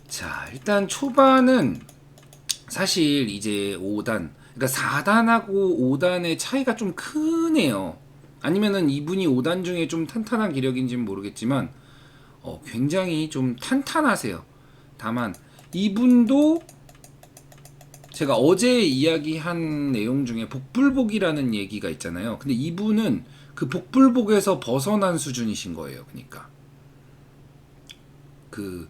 자, 일단 초반은 사실 이제 5단, 그러니까 4단하고 5단의 차이가 좀 크네요. 아니면은 이분이 5단 중에 좀 탄탄한 기력인지는 모르겠지만 굉장히 좀 탄탄하세요. 다만 이분도 제가 어제 이야기한 내용 중에 복불복이라는 얘기가 있잖아요. 근데 이분은 그 복불복에서 벗어난 수준이신 거예요. 그러니까 그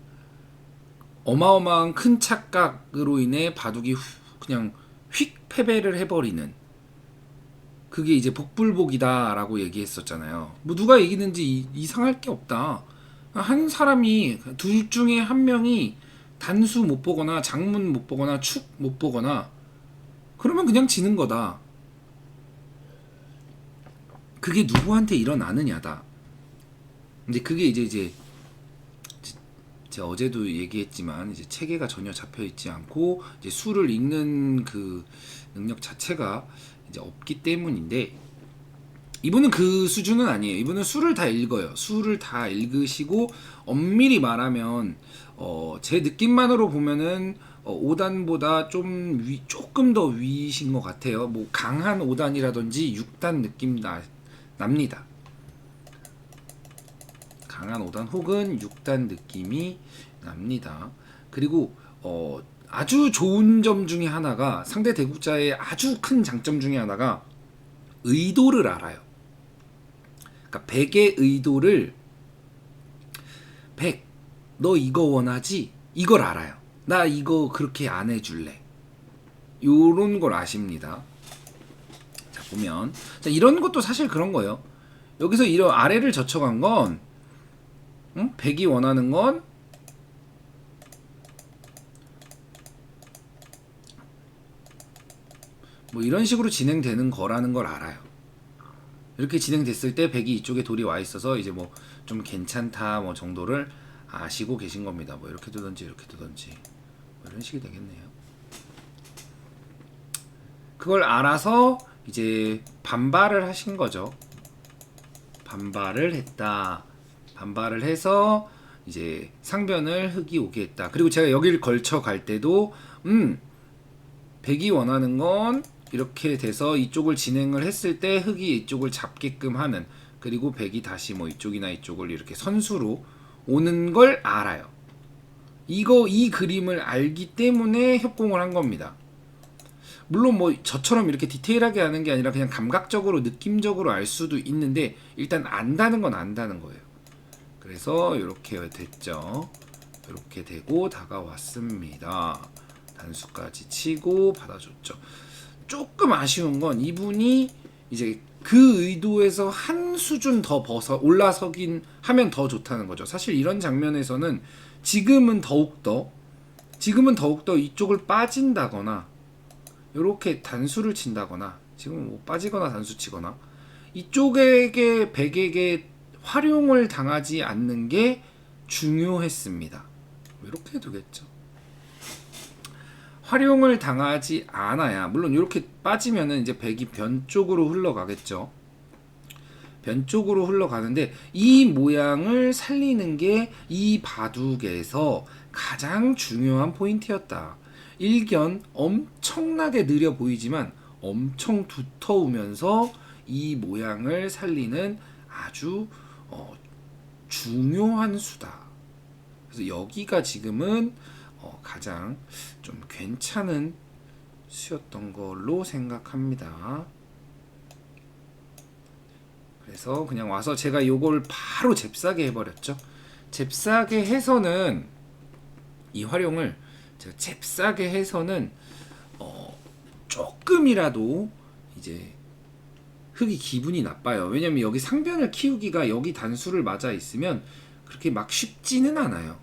어마어마한 큰 착각으로 인해 바둑이 그냥 휙 패배를 해버리는 그게 이제 복불복이다라고 얘기했었잖아요. 뭐 누가 이기는지 이상할 게 없다. 한 사람이 둘 중에 한 명이 단수 못 보거나 장문 못 보거나 축 못 보거나 그러면 그냥 지는 거다. 그게 누구한테 일어나느냐다. 근데 그게 이제 제가 어제도 얘기했지만 이제 체계가 전혀 잡혀 있지 않고 이제 수를 읽는 그 능력 자체가 이제 없기 때문인데 이분은 그 수준은 아니에요. 이분은 수를 다 읽어요. 수를 다 읽으시고 엄밀히 말하면 제 느낌만으로 보면은 5단보다 조금 더 위이신 것 같아요. 뭐 강한 5단이라든지 6단 느낌 납니다. 강한 5단 혹은 6단 느낌이 납니다. 그리고 아주 좋은 점 중에 하나가 상대 대국자의 아주 큰 장점 중에 하나가 의도를 알아요. 그러니까 100의 의도를 100, 너 이거 원하지? 이걸 알아요. 나 이거 그렇게 안 해줄래. 요런 걸 아십니다. 자, 보면 자, 이런 것도 사실 그런 거예요. 여기서 이런 아래를 젖혀간 건 100이 원하는 건 뭐 이런 식으로 진행되는 거라는 걸 알아요. 이렇게 진행됐을 때 100이 이쪽에 돌이 와 있어서 이제 뭐 좀 괜찮다 뭐 정도를 아시고 계신 겁니다. 뭐 이렇게 두든지 이렇게 두든지 뭐 이런 식이 되겠네요. 그걸 알아서 이제 반발을 하신 거죠. 반발을 했다. 반발을 해서 이제 상변을 흑이 오게 했다. 그리고 제가 여기를 걸쳐 갈 때도 100이 원하는 건 이렇게 돼서 이쪽을 진행을 했을 때 흑이 이쪽을 잡게끔 하는, 그리고 백이 다시 뭐 이쪽이나 이쪽을 이렇게 선수로 오는 걸 알아요. 이 그림을 알기 때문에 협공을 한 겁니다. 물론 뭐 저처럼 이렇게 디테일하게 하는 게 아니라 그냥 감각적으로 느낌적으로 알 수도 있는데, 일단 안다는 건 안다는 거예요. 그래서 이렇게 됐죠. 이렇게 되고 다가왔습니다. 단수까지 치고 받아줬죠. 조금 아쉬운 건 이분이 이제 그 의도에서 한 수준 더 벗어 올라서긴 하면 더 좋다는 거죠. 사실 이런 장면에서는 지금은 더욱더 이쪽을 빠진다거나 이렇게 단수를 친다거나, 지금 뭐 빠지거나 단수 치거나, 이쪽에게 백에게 활용을 당하지 않는 게 중요했습니다. 이렇게 두겠죠. 활용을 당하지 않아야, 물론 이렇게 빠지면은 이제 백이 변 쪽으로 흘러가겠죠. 변 쪽으로 흘러가는데, 이 모양을 살리는 게 이 바둑에서 가장 중요한 포인트였다. 일견 엄청나게 느려 보이지만 엄청 두터우면서 이 모양을 살리는 아주 중요한 수다. 그래서 여기가 지금은 가장 좀 괜찮은 수였던 걸로 생각합니다. 그래서 그냥 와서 제가 요걸 바로 잽싸게 해버렸죠. 잽싸게 해서는, 이 활용을 제가 잽싸게 해서는 조금이라도 이제 흑이 기분이 나빠요. 왜냐면 여기 상변을 키우기가 여기 단수를 맞아 있으면 그렇게 막 쉽지는 않아요.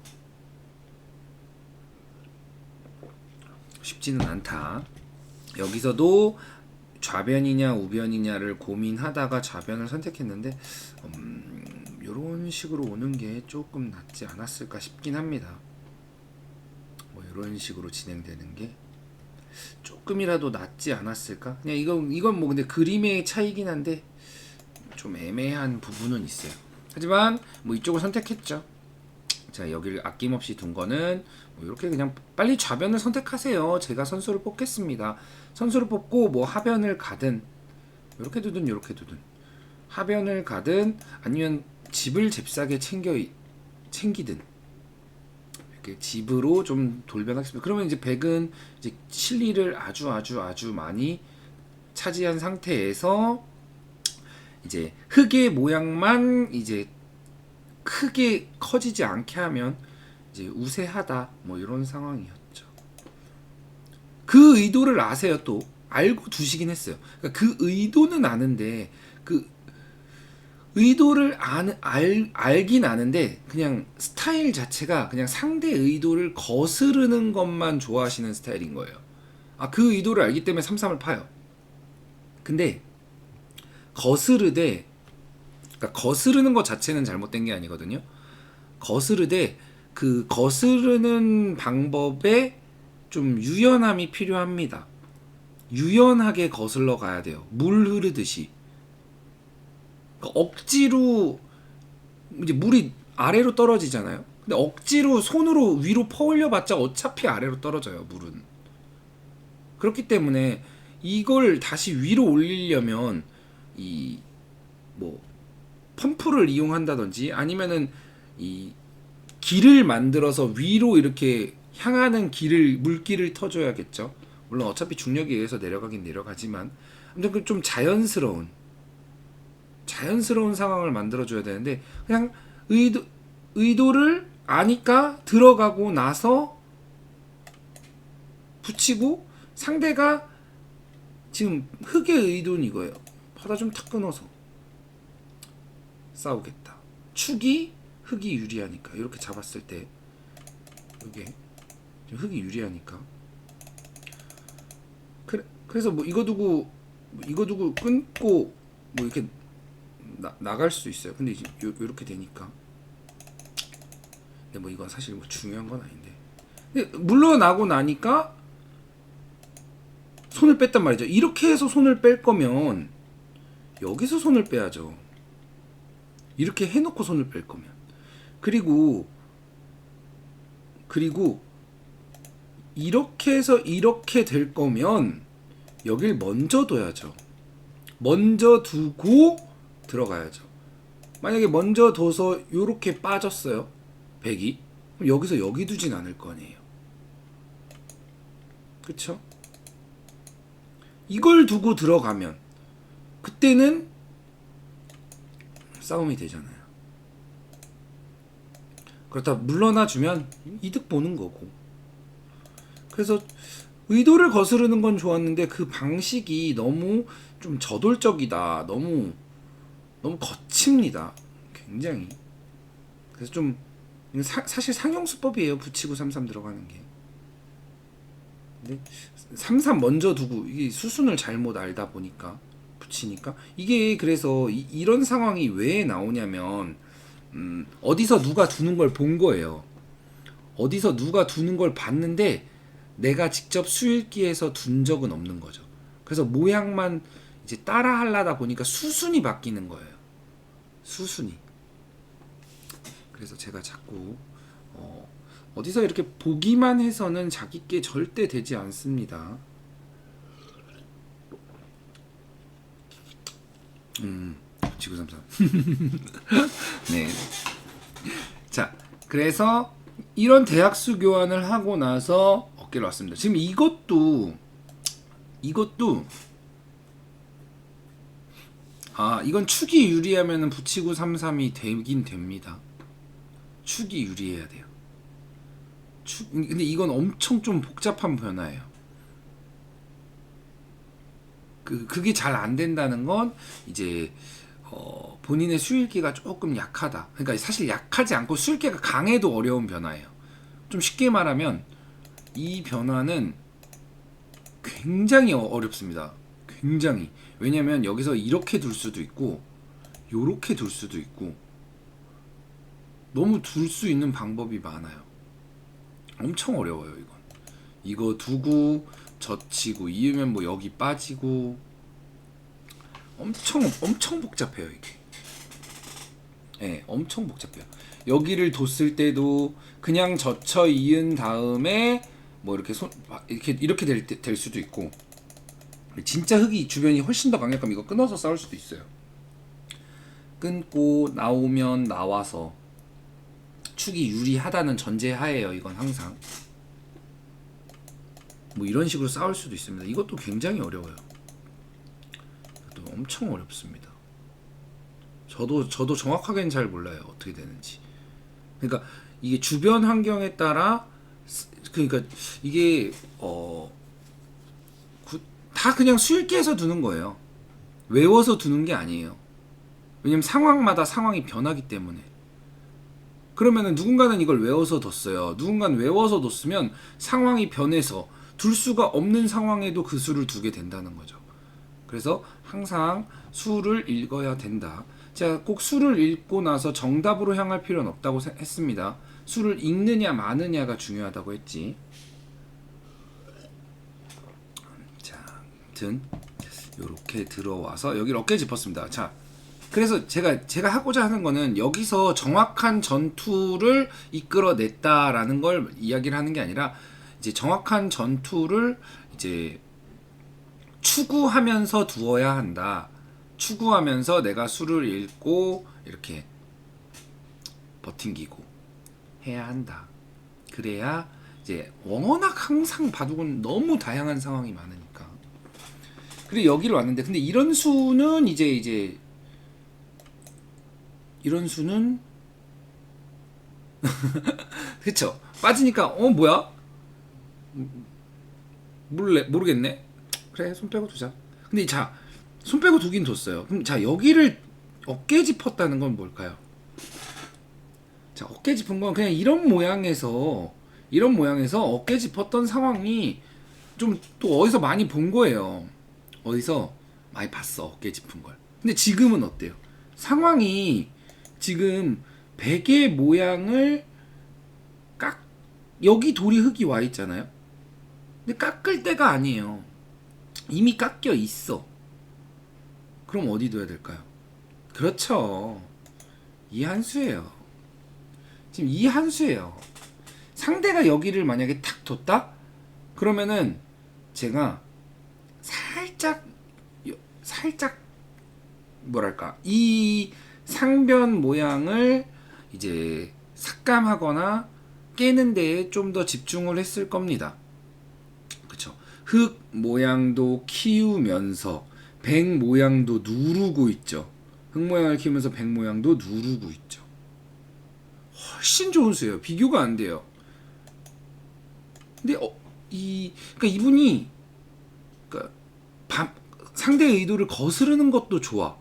쉽지는 않다. 여기서도 좌변이냐 우변이냐를 고민하다가 좌변을 선택했는데, 이런 식으로 오는 게 조금 낫지 않았을까 싶긴 합니다. 뭐 이런 식으로 진행되는 게 조금이라도 낫지 않았을까? 그냥 이건 뭐 근데 그림의 차이긴 한데 좀 애매한 부분은 있어요. 하지만 뭐 이쪽을 선택했죠. 자, 여기를 아낌없이 둔 거는 뭐 이렇게 그냥 빨리 좌변을 선택하세요. 제가 선수를 뽑겠습니다. 선수를 뽑고 뭐 하변을 가든, 이렇게 두든 이렇게 두든, 하변을 가든 아니면 집을 잽싸게 챙기든, 이렇게 집으로 좀 돌변하겠습니다. 그러면 이제 백은 이제 실리를 아주 많이 차지한 상태에서 이제 흑의 모양만 이제 크게 커지지 않게 하면 이제 우세하다, 뭐 이런 상황이었죠. 그 의도를 아세요? 또 알고 두시긴 했어요. 그러니까 그 의도는 아는데, 그 의도를 알긴 아는데 그냥 스타일 자체가 그냥 상대 의도를 거스르는 것만 좋아하시는 스타일인 거예요. 그 의도를 알기 때문에 3-3을 파요. 근데 그러니까 거스르는 것 자체는 잘못된 게 아니거든요. 거스르되 그 거스르는 방법에 좀 유연함이 필요합니다. 유연하게 거슬러 가야 돼요. 물 흐르듯이. 그러니까 억지로 이제 물이 아래로 떨어지잖아요. 근데 억지로 손으로 위로 퍼올려 봤자 어차피 아래로 떨어져요, 물은. 그렇기 때문에 이걸 다시 위로 올리려면 이 뭐 펌프를 이용한다든지 아니면은 이 길을 만들어서 위로 이렇게 향하는 물길을 터줘야겠죠. 물론 어차피 중력에 의해서 내려가긴 내려가지만, 아무튼 그 좀 자연스러운 상황을 만들어줘야 되는데, 그냥 의도를 아니까 들어가고 나서 붙이고, 상대가 지금 흑의 의도는 이거예요. 바다 좀 탁 끊어서 싸우겠다. 축이 흑이 유리하니까 이렇게 잡았을 때 이게 흑이 유리하니까, 그래서 뭐 이거 두고 끊고 뭐 이렇게 나갈 수 있어요. 근데 이제 요렇게 되니까. 근데 뭐 이건 사실 뭐 중요한 건 아닌데. 근데 물러나고 나니까 손을 뺐단 말이죠. 이렇게 해서 손을 뺄 거면 여기서 손을 빼야죠. 이렇게 해놓고 손을 뺄 거면. 그리고 이렇게 해서 이렇게 될 거면 여길 먼저 둬야죠. 먼저 두고 들어가야죠. 만약에 먼저 둬서 요렇게 빠졌어요. 100이. 그럼 여기서 여기 두진 않을 거 아니에요. 그쵸? 이걸 두고 들어가면 그때는 싸움이 되잖아요. 그렇다 물러나 주면 이득 보는 거고. 그래서 의도를 거스르는 건 좋았는데 그 방식이 너무 좀 저돌적이다. 너무 거칩니다. 굉장히. 그래서 좀 사실 상용수법이에요. 붙이고 33 들어가는 게. 근데 33 먼저 두고 이게 수순을 잘못 알다 보니까 붙이니까 이게 그래서 이런 상황이 왜 나오냐면 어디서 누가 두는 걸 본 거예요. 어디서 누가 두는 걸 봤는데 내가 직접 수읽기에서 둔 적은 없는 거죠. 그래서 모양만 이제 따라 하려다 보니까 수순이 바뀌는 거예요. 수순이. 그래서 제가 자꾸 어디서 이렇게 보기만 해서는 자기께 절대 되지 않습니다. 지구삼삼. 네. 자, 그래서 이런 대학수 교환을 하고 나서 어깨를 왔습니다. 지금 이것도 이건 축이 유리하면은 붙이고 33이 되긴 됩니다. 축이 유리해야 돼요. 근데 이건 엄청 좀 복잡한 변화예요. 그게 잘 안 된다는 건 이제 본인의 수읽기가 조금 약하다. 그러니까 사실 약하지 않고 수읽기가 강해도 어려운 변화예요. 좀 쉽게 말하면 이 변화는 굉장히 어렵습니다. 굉장히. 왜냐면 여기서 이렇게 둘 수도 있고 요렇게 둘 수도 있고 너무 둘 수 있는 방법이 많아요. 엄청 어려워요. 이거 두고 젖히고 이으면 뭐 여기 빠지고 엄청 복잡해요. 이게 엄청 복잡해요. 여기를 뒀을 때도 그냥 젖혀 이은 다음에 뭐 이렇게 될 수도 있고 진짜 흙이 주변이 훨씬 더 강력하면 이거 끊어서 싸울 수도 있어요. 끊고 나오면 나와서 축이 유리하다는 전제하에요. 이건 항상 뭐 이런 식으로 싸울 수도 있습니다. 이것도 굉장히 어려워요. 엄청 어렵습니다. 저도 정확하게는 잘 몰라요. 어떻게 되는지. 그러니까 이게 주변 환경에 따라 그러니까 이게 다 그냥 수읽기해서 두는 거예요. 외워서 두는 게 아니에요. 왜냐면 상황마다 상황이 변하기 때문에. 그러면은 누군가는 이걸 외워서 뒀어요. 누군가는 외워서 뒀으면 상황이 변해서 둘 수가 없는 상황에도 그 수를 두게 된다는 거죠. 그래서 항상 수를 읽어야 된다. 제가 꼭 수를 읽고 나서 정답으로 향할 필요는 없다고 했습니다. 수를 읽느냐 마느냐가 중요하다고 했지. 자, 아무튼 요렇게 들어와서 여기를 어깨 짚었습니다. 자, 그래서 제가 하고자 하는 거는 여기서 정확한 전투를 이끌어냈다라는 걸 이야기를 하는 게 아니라 이제 정확한 전투를 이제 추구하면서 두어야 한다. 추구하면서 내가 수를 읽고 이렇게 버팅기고 해야 한다. 그래야 이제 워낙 항상 바둑은 너무 다양한 상황이 많으니까. 그리고 여기로 왔는데 근데 이런 수는 이제 이런 수는 그쵸? 빠지니까 뭐야? 모르겠네. 그래 손 빼고 두자. 근데 자 손 빼고 두긴 뒀어요. 그럼 자 여기를 어깨 짚었다는 건 뭘까요? 자 어깨 짚은 건 그냥 이런 모양에서 어깨 짚었던 상황이 좀 또 어디서 많이 본 거예요. 어디서 많이 봤어 어깨 짚은 걸. 근데 지금은 어때요? 상황이 지금 베개 모양을 여기 돌이 흙이 와 있잖아요. 근데 깎을 때가 아니에요. 이미 깎여 있어. 그럼 어디 둬야 될까요? 그렇죠. 이 한 수예요. 지금 이 한 수예요. 상대가 여기를 만약에 탁 뒀다? 그러면은 제가 살짝 뭐랄까 이 상변 모양을 이제 삭감하거나 깨는 데에 좀 더 집중을 했을 겁니다. 그쵸? 흙 모양도 키우면서 백 모양도 누르고 있죠. 흙 모양을 키우면서 백 모양도 누르고 있죠. 훨씬 좋은 수예요. 비교가 안 돼요. 근데 그러니까 이분이 그러니까 상대의 의도를 거스르는 것도 좋아.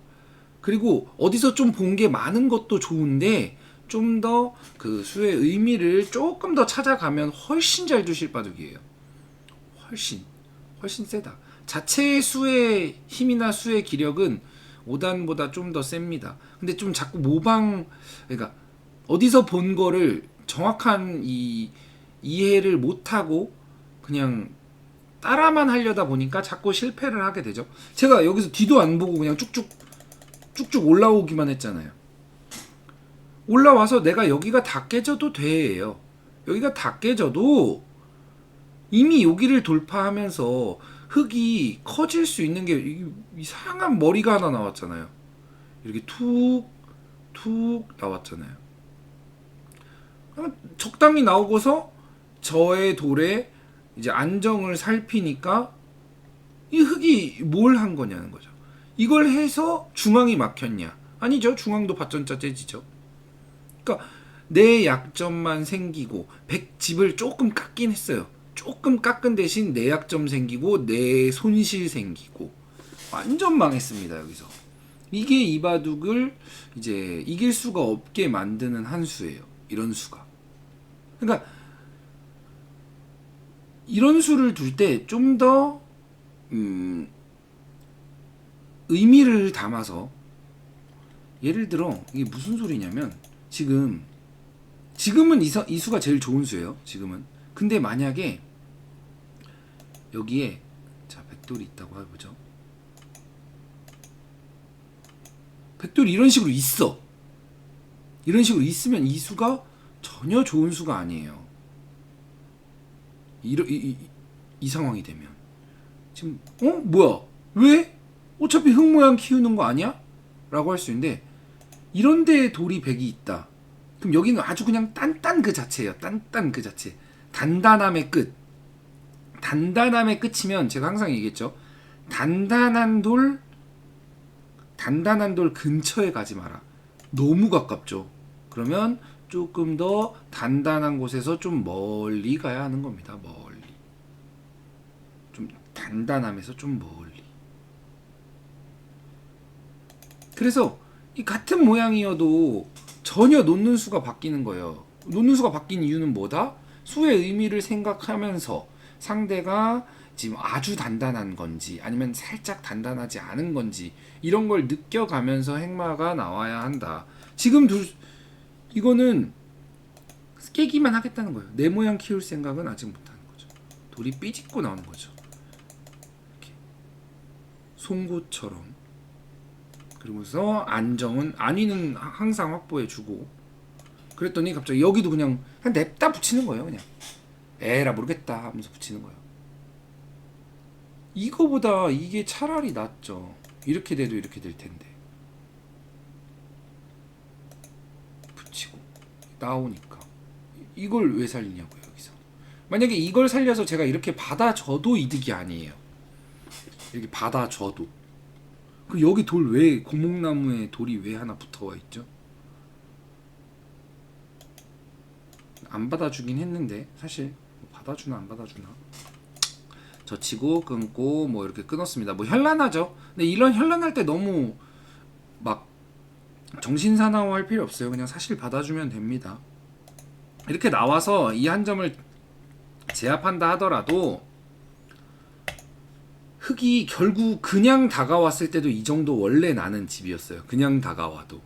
그리고 어디서 좀 본 게 많은 것도 좋은데 좀 더 그 수의 의미를 조금 더 찾아가면 훨씬 잘 두실 바둑이에요. 훨씬 세다. 자체의 수의 힘이나 수의 기력은 5단보다 좀 더 셉니다. 근데 좀 자꾸 그러니까 어디서 본 거를 정확한 이해를 못하고 그냥 따라만 하려다 보니까 자꾸 실패를 하게 되죠. 제가 여기서 뒤도 안 보고 그냥 쭉쭉 올라오기만 했잖아요. 올라와서 내가 여기가 다 깨져도 돼요. 여기가 다 깨져도 이미 여기를 돌파하면서 흙이 커질 수 있는 게 이상한 머리가 하나 나왔잖아요. 이렇게 툭 나왔잖아요. 적당히 나오고서 저의 돌에 이제 안정을 살피니까 이 흙이 뭘 한 거냐는 거죠. 이걸 해서 중앙이 막혔냐? 아니죠. 중앙도 밭전자 째지죠. 그러니까 내 약점만 생기고 집을 조금 깎긴 했어요. 조금 깎은 대신 내 약점 생기고 내 손실 생기고 완전 망했습니다. 여기서 이게 이 바둑을 이제 이길 수가 없게 만드는 한 수예요. 이런 수가. 그러니까 이런 수를 둘 때 좀 더 의미를 담아서 예를 들어 이게 무슨 소리냐면 지금은 이 수가 제일 좋은 수예요. 지금은. 근데 만약에 여기에 자 백돌이 있다고 해보죠. 백돌이 이런 식으로 있어. 이런 식으로 있으면 이 수가 전혀 좋은 수가 아니에요. 이 상황이 되면 지금 뭐야? 왜? 어차피 흙 모양 키우는 거 아니야? 라고 할 수 있는데 이런 데에 돌이 백이 있다. 그럼 여기는 아주 그냥 딴딴 그 자체예요. 딴딴 그 자체. 단단함의 끝. 단단함의 끝이면 제가 항상 얘기했죠. 단단한 돌 근처에 가지 마라. 너무 가깝죠. 그러면 조금 더 단단한 곳에서 좀 멀리 가야 하는 겁니다. 멀리. 좀 단단함에서 좀 멀리. 그래서 이 같은 모양이어도 전혀 놓는 수가 바뀌는 거예요. 놓는 수가 바뀐 이유는 뭐다? 수의 의미를 생각하면서 상대가 지금 아주 단단한 건지 아니면 살짝 단단하지 않은 건지 이런 걸 느껴가면서 행마가 나와야 한다. 지금 이거는 깨기만 하겠다는 거예요. 내 모양 키울 생각은 아직 못하는 거죠. 돌이 삐집고 나오는 거죠. 이렇게 송곳처럼. 그러면서 안위는 항상 확보해주고 그랬더니 갑자기 여기도 그냥 냅다 붙이는 거예요. 그냥 에라 모르겠다 하면서 붙이는 거예요. 이거보다 이게 차라리 낫죠. 이렇게 돼도 이렇게 될 텐데 붙이고 나오니까 이걸 왜 살리냐고요. 여기서 만약에 이걸 살려서 제가 이렇게 받아줘도 이득이 아니에요. 이렇게 받아줘도 그 여기 돌 왜 고목나무에 돌이 왜 하나 붙어와 있죠? 안 받아주긴 했는데 사실 받아주나 안 받아주나 젖히고 끊고 뭐 이렇게 끊었습니다. 뭐 현란하죠. 근데 이런 현란할 때 너무 막 정신사나워 할 필요 없어요. 그냥 사실 받아주면 됩니다. 이렇게 나와서 이 한 점을 제압한다 하더라도 흙이 결국 그냥 다가왔을 때도 이 정도 원래 나는 집이었어요. 그냥 다가와도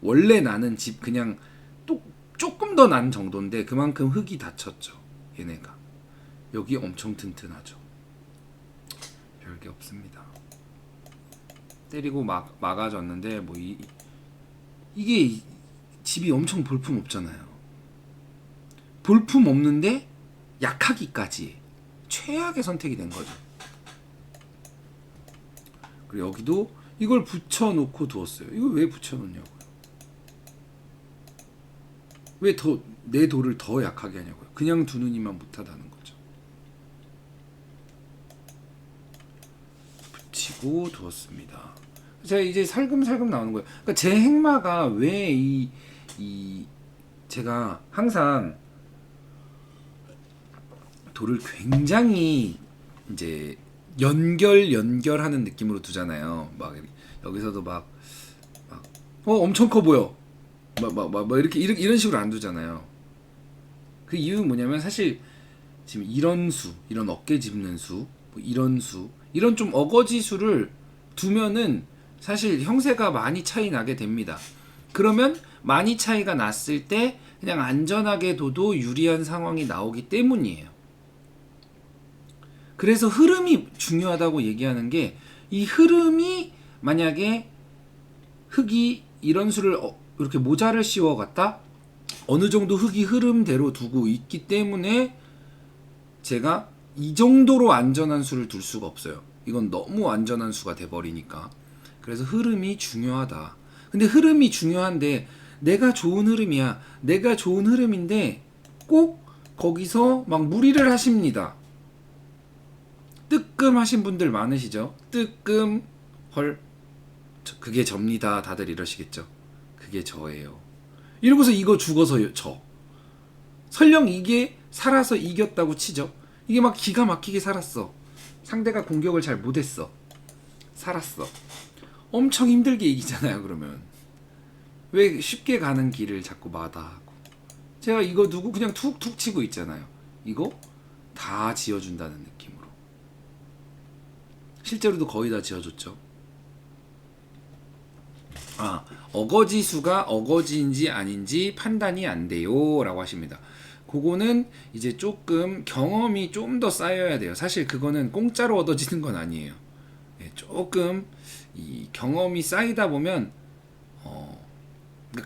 원래 나는 집 그냥 또 조금 더 난 정도인데 그만큼 흙이 다쳤죠. 얘네가 여기 엄청 튼튼하죠. 별게 없습니다. 때리고 막아줬는데 뭐 이게 집이 엄청 볼품 없잖아요. 볼품 없는데 약하기까지 최악의 선택이 된 거죠. 그리고 여기도 이걸 붙여놓고 두었어요. 이거 왜 붙여놓냐고요? 왜 더 내 돌을 더 약하게 하냐고요? 그냥 두는 이만 못하다는 거죠. 붙이고 두었습니다. 제가 이제 살금살금 나오는 거예요. 그러니까 제 행마가 왜 제가 항상 돌을 굉장히 이제 연결하는 느낌으로 두잖아요. 막 여기서도 막 엄청 커 보여. 막 이렇게 이런 식으로 안 두잖아요. 그 이유는 뭐냐면 사실 지금 이런 수, 이런 어깨 짚는 수, 뭐 이런 수, 이런 좀 어거지 수를 두면은 사실 형세가 많이 차이 나게 됩니다. 그러면 많이 차이가 났을 때 그냥 안전하게 둬도 유리한 상황이 나오기 때문이에요. 그래서 흐름이 중요하다고 얘기하는 게, 이 흐름이 만약에 흙이 이런 수를 이렇게 모자를 씌워갔다? 어느 정도 흙이 흐름대로 두고 있기 때문에 제가 이 정도로 안전한 수를 둘 수가 없어요. 이건 너무 안전한 수가 돼버리니까. 그래서 흐름이 중요하다. 근데 흐름이 중요한데 내가 좋은 흐름이야. 내가 좋은 흐름인데 꼭 거기서 막 무리를 하십니다. 뜨끔 하신 분들 많으시죠? 뜨끔, 헐, 그게 접니다. 다들 이러시겠죠? 그게 저예요. 이러고서 이거 죽어서 저. 설령 이게 살아서 이겼다고 치죠. 이게 막 기가 막히게 살았어. 상대가 공격을 잘 못했어. 살았어. 엄청 힘들게 이기잖아요. 그러면 왜 쉽게 가는 길을 자꾸 마다하고. 제가 이거 두고 그냥 툭툭 치고 있잖아요. 이거 다 지어준다는 느낌으로. 실제로도 거의 다 지어줬죠. 어거지 수가 어거지인지 아닌지 판단이 안 돼요 라고 하십니다. 그거는 이제 조금 경험이 좀 더 쌓여야 돼요. 사실 그거는 공짜로 얻어지는 건 아니에요. 조금 이 경험이 쌓이다 보면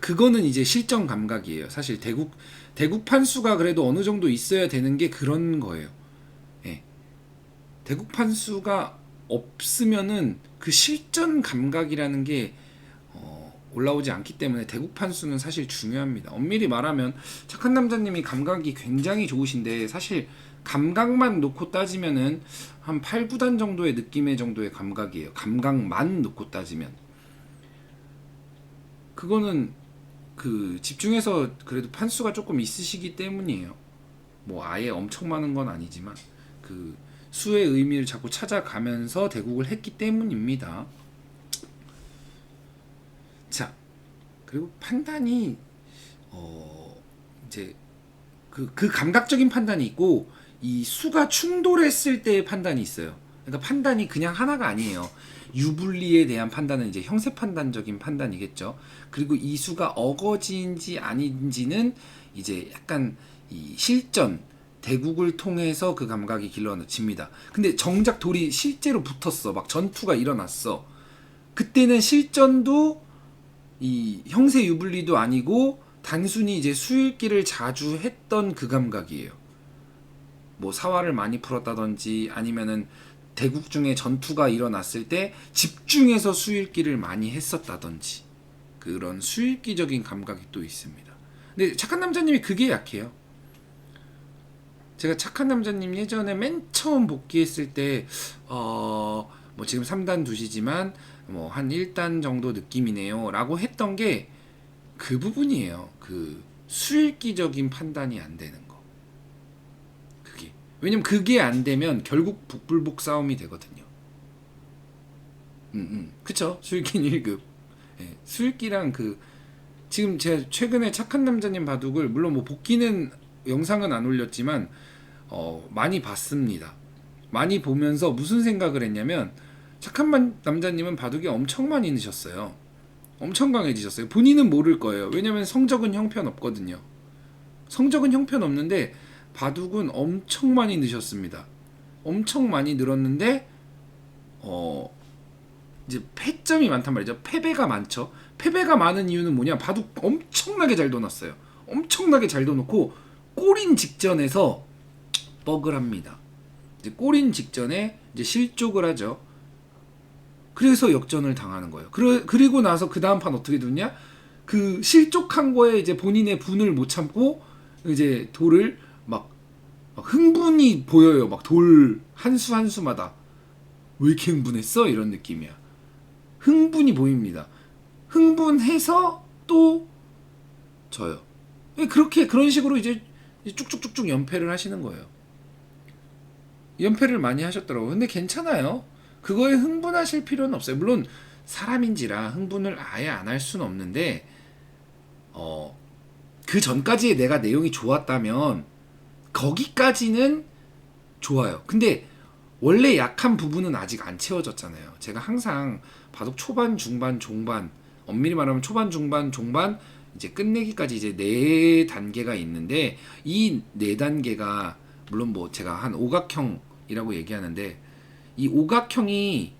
그거는 이제 실전 감각이에요. 사실 대국 판수가 그래도 어느 정도 있어야 되는 게 그런 거예요. 대국 판수가 없으면은 그 실전 감각이라는 게 올라오지 않기 때문에 대국 판수는 사실 중요합니다. 엄밀히 말하면 착한 남자님이 감각이 굉장히 좋으신데 사실 감각만 놓고 따지면은 한 8, 9단 정도의 느낌의 정도의 감각이에요. 감각만 놓고 따지면. 그거는 그 집중해서 그래도 판수가 조금 있으시기 때문이에요. 뭐 아예 엄청 많은 건 아니지만 그 수의 의미를 자꾸 찾아가면서 대국을 했기 때문입니다. 자, 그리고 판단이 이제 그 감각적인 판단이 있고 이 수가 충돌했을 때의 판단이 있어요. 그러니까 판단이 그냥 하나가 아니에요. 유불리에 대한 판단은 이제 형세 판단적인 판단이겠죠. 그리고 이 수가 어거지인지 아닌지는 이제 약간 이 실전 대국을 통해서 그 감각이 길러집니다. 근데 정작 돌이 실제로 붙었어. 막 전투가 일어났어. 그때는 실전도 이 형세 유불리도 아니고 단순히 이제 수읽기를 자주 했던 그 감각이에요. 뭐 사활을 많이 풀었다든지 아니면은 대국 중에 전투가 일어났을 때 집중해서 수읽기를 많이 했었다든지 그런 수읽기적인 감각이 또 있습니다. 근데 착한 남자님이 그게 약해요. 제가 착한 남자님 예전에 맨 처음 복귀했을 때 뭐 지금 3단 두시지만 뭐 한 1단 정도 느낌이네요 라고 했던 게 그 부분이에요. 그 수읽기적인 판단이 안 되는 거. 그게. 왜냐면 그게 안 되면 결국 북불복 싸움이 되거든요. 그쵸? 수읽기는 1급. 예, 수읽기랑 그 지금 제가 최근에 착한 남자님 바둑을 물론 뭐 복귀는 영상은 안 올렸지만 많이 봤습니다. 많이 보면서 무슨 생각을 했냐면 착한 남자님은 바둑이 엄청 많이 넣으셨어요. 엄청 강해지셨어요. 본인은 모를 거예요. 왜냐면 성적은 형편없거든요. 성적은 형편없는데 바둑은 엄청 많이 넣으셨습니다. 엄청 많이 늘었는데 이제 패점이 많단 말이죠. 패배가 많죠. 패배가 많은 이유는 뭐냐? 바둑 엄청나게 잘 넣어놨어요. 엄청나게 잘 넣어놓고 골인 직전에서 뻑을 합니다. 이제 골인 직전에 이제 실족을 하죠. 그래서 역전을 당하는 거예요. 그리고 나서 그 다음 판 어떻게 됐냐? 그 실족한 거에 이제 본인의 분을 못 참고 이제 돌을 막 흥분이 보여요. 막 돌 한 수 한 수마다 왜 이렇게 흥분했어? 이런 느낌이야. 흥분이 보입니다. 흥분해서 또 져요. 그렇게 그런 식으로 이제 쭉쭉쭉쭉 연패를 하시는 거예요. 연패를 많이 하셨더라고요. 근데 괜찮아요. 그거에 흥분하실 필요는 없어요. 물론 사람인지라 흥분을 아예 안 할 수는 없는데 그 전까지의 내가 내용이 좋았다면 거기까지는 좋아요. 근데 원래 약한 부분은 아직 안 채워졌잖아요. 제가 항상 바둑 초반, 중반, 종반, 엄밀히 말하면 초반, 중반, 종반 이제 끝내기까지 이제 4단계가 있는데 이 4단계가 물론 뭐 제가 한 오각형이라고 얘기하는데 이 오각형이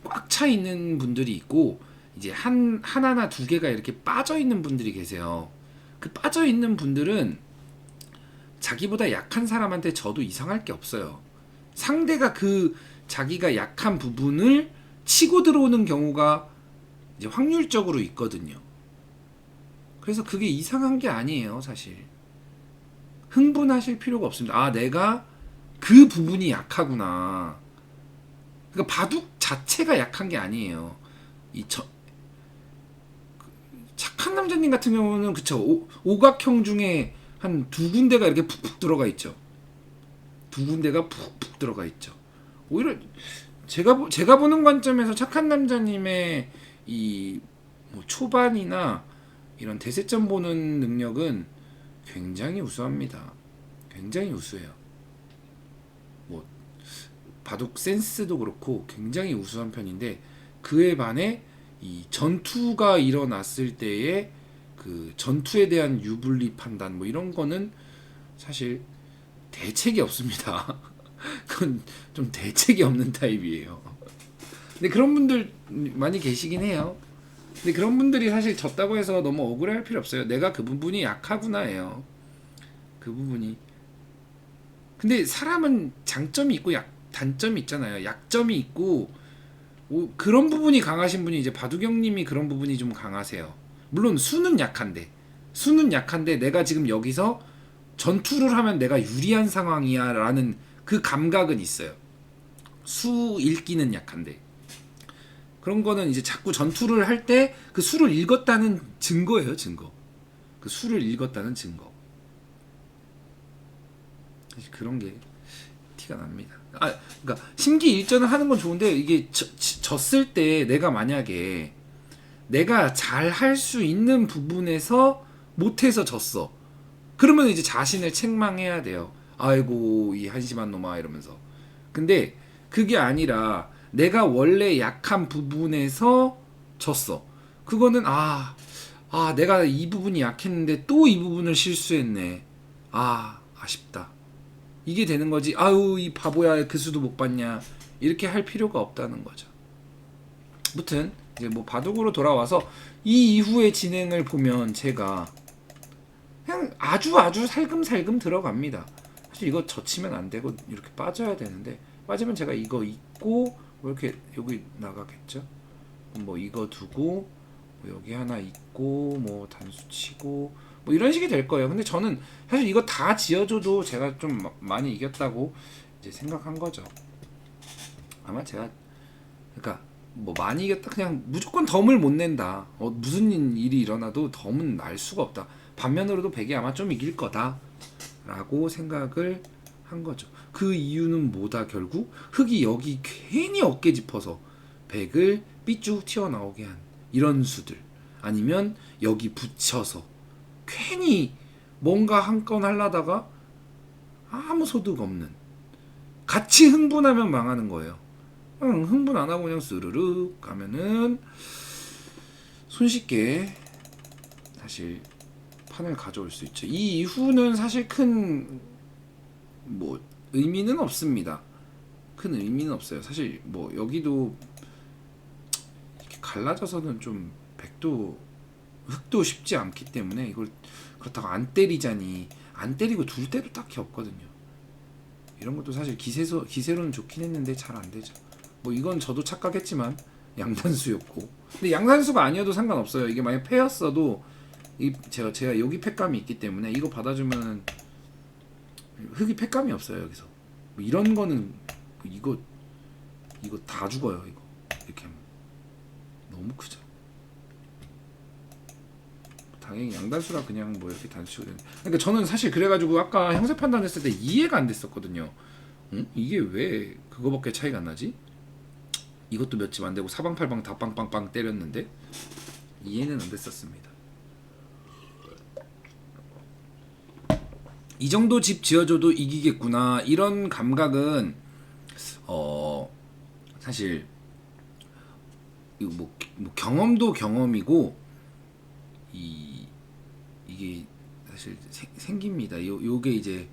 꽉 차 있는 분들이 있고 이제 하나나 두 개가 이렇게 빠져 있는 분들이 계세요. 그 빠져 있는 분들은 자기보다 약한 사람한테 져도 이상할 게 없어요. 상대가 그 자기가 약한 부분을 치고 들어오는 경우가 이제 확률적으로 있거든요. 그래서 그게 이상한 게 아니에요, 사실. 흥분하실 필요가 없습니다. 아, 내가 그 부분이 약하구나. 그러니까 바둑 자체가 약한 게 아니에요. 착한 남자님 같은 경우는 그쵸, 오각형 중에 한 두 군데가 이렇게 푹푹 들어가 있죠. 두 군데가 푹푹 들어가 있죠. 오히려 제가 보는 관점에서 착한 남자님의 이 뭐 초반이나 이런 대세점 보는 능력은 굉장히 우수합니다. 굉장히 우수해요. 뭐 바둑 센스도 그렇고 굉장히 우수한 편인데 그에 반해 이 전투가 일어났을 때의 그 전투에 대한 유불리 판단 뭐 이런 거는 사실 대책이 없습니다. 그건 좀 대책이 없는 타입이에요. 근데 그런 분들 많이 계시긴 해요. 근데 그런 분들이 사실 졌다고 해서 너무 억울할 필요 없어요. 내가 그 부분이 약하구나예요. 그 부분이. 근데 사람은 장점이 있고 단점이 있잖아요. 약점이 있고 그런 부분이 강하신 분이 이제 바둑형님이 그런 부분이 좀 강하세요. 물론 수는 약한데 내가 지금 여기서 전투를 하면 내가 유리한 상황이야 라는 그 감각은 있어요. 수 읽기는 약한데 그런 거는 이제 자꾸 전투를 할 때 그 수를 읽었다는 증거예요. 증거. 그 수를 읽었다는 증거. 그런 게 티가 납니다. 그러니까 심기일전을 하는 건 좋은데 이게 졌을 때 내가 만약에 내가 잘 할 수 있는 부분에서 못해서 졌어. 그러면 이제 자신을 책망해야 돼요. 아이고 이 한심한 놈아 이러면서. 근데 그게 아니라 내가 원래 약한 부분에서 졌어. 그거는 내가 이 부분이 약했는데 또 이 부분을 실수했네. 아쉽다. 이게 되는 거지. 아유 이 바보야 그 수도 못 봤냐. 이렇게 할 필요가 없다는 거죠. 아무튼 이제 뭐 바둑으로 돌아와서 이 이후의 진행을 보면 제가 그냥 아주 살금살금 들어갑니다. 사실 이거 젖히면 안 되고 이렇게 빠져야 되는데 빠지면 제가 이거 잊고 뭐 이렇게 여기 나가겠죠. 뭐 이거 두고 뭐 여기 하나 잊고 뭐 단수 치고 뭐 이런 식이 될 거예요. 근데 저는 사실 이거 다 지어줘도 제가 좀 많이 이겼다고 이제 생각한 거죠. 아마 제가 그러니까 뭐 많이 이겼다 그냥 무조건 덤을 못 낸다. 무슨 일이 일어나도 덤은 날 수가 없다. 반면으로도 백이 아마 좀 이길 거다라고 생각을 한 거죠. 그 이유는 뭐다 결국 흑이 여기 괜히 어깨 짚어서 백을 삐쭉 튀어나오게 한 이런 수들 아니면 여기 붙여서 괜히 뭔가 한 건 하려다가 아무 소득 없는 같이 흥분하면 망하는 거예요. 흥분 안 하고 그냥 스르륵 가면은 손쉽게 사실 판을 가져올 수 있죠. 이 이후는 사실 큰 뭐 의미는 없습니다. 큰 의미는 없어요. 사실 뭐 여기도 이렇게 갈라져서는 좀 백도 흑도 쉽지 않기 때문에 이걸 그렇다고 안 때리자니 안 때리고 둘 때도 딱히 없거든요. 이런 것도 사실 기세로는 좋긴 했는데 잘 안 되죠. 뭐 이건 저도 착각했지만 양산수였고, 근데 양산수가 아니어도 상관없어요. 이게 만약 패였어도 제가 여기 팩감이 있기 때문에 이거 받아주면 흙이 팩감이 없어요. 여기서 뭐 이런 거는 뭐 이거 다 죽어요. 이거 이렇게 하면 너무 크죠. 당연히 양단수라 그냥 뭐 이렇게 단수가 되는. 그러니까 저는 사실 그래가지고 아까 형세 판단했을 때 이해가 안 됐었거든요. 응? 이게 왜 그거밖에 차이가 안 나지? 이것도 몇 집 안 되고 사방팔방 다 빵빵빵 때렸는데 이해는 안 됐었습니다. 이 정도 집 지어줘도 이기겠구나, 이런 감각은 사실 이거 뭐 경험도 경험이고 이게 사실 생깁니다. 요게 이제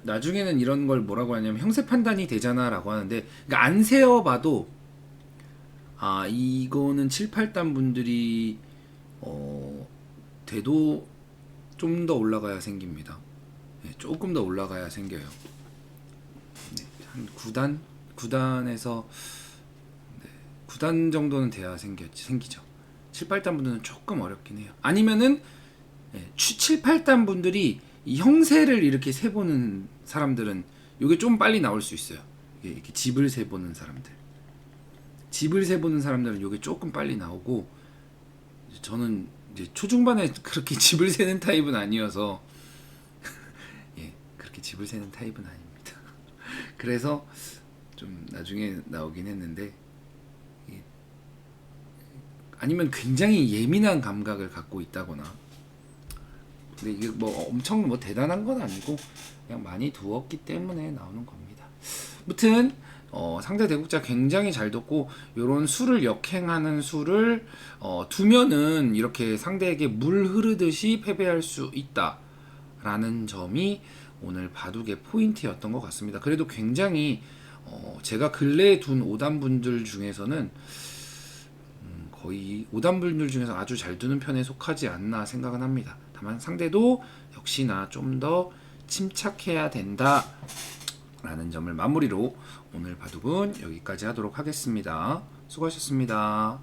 나중에는 이런 걸 뭐라고 하냐면 형세 판단이 되잖아라고 하는데, 그러니까 안 세어봐도 아 이거는 7, 8단 분들이 돼도 좀 더 올라가야 생깁니다. 네, 조금 더 올라가야 생겨요. 네, 한 9단에서 9단 정도는 돼야 생기죠. 7, 8단 분들은 조금 어렵긴 해요. 아니면은 7, 8단 분들이 이 형세를 이렇게 세보는 사람들은 이게 좀 빨리 나올 수 있어요. 이렇게 집을 세보는 사람들은 이게 조금 빨리 나오고, 저는 이제 초중반에 그렇게 집을 세는 타입은 아니어서 예, 그렇게 집을 세는 타입은 아닙니다. 그래서 좀 나중에 나오긴 했는데, 아니면 굉장히 예민한 감각을 갖고 있다거나. 근데 이게 뭐 엄청 뭐 대단한 건 아니고 그냥 많이 두었기 때문에 나오는 겁니다. 무튼 상대 대국자 굉장히 잘 뒀고, 요런 수를 역행하는 수를 두면은 이렇게 상대에게 물 흐르듯이 패배할 수 있다라는 점이 오늘 바둑의 포인트였던 것 같습니다. 그래도 굉장히 제가 근래에 둔 5단 분들 중에서는 거의 5단 분들 중에서 아주 잘 두는 편에 속하지 않나 생각은 합니다. 다만 상대도 역시나 좀 더 침착해야 된다 라는 점을 마무리로 오늘 바둑은 여기까지 하도록 하겠습니다. 수고하셨습니다.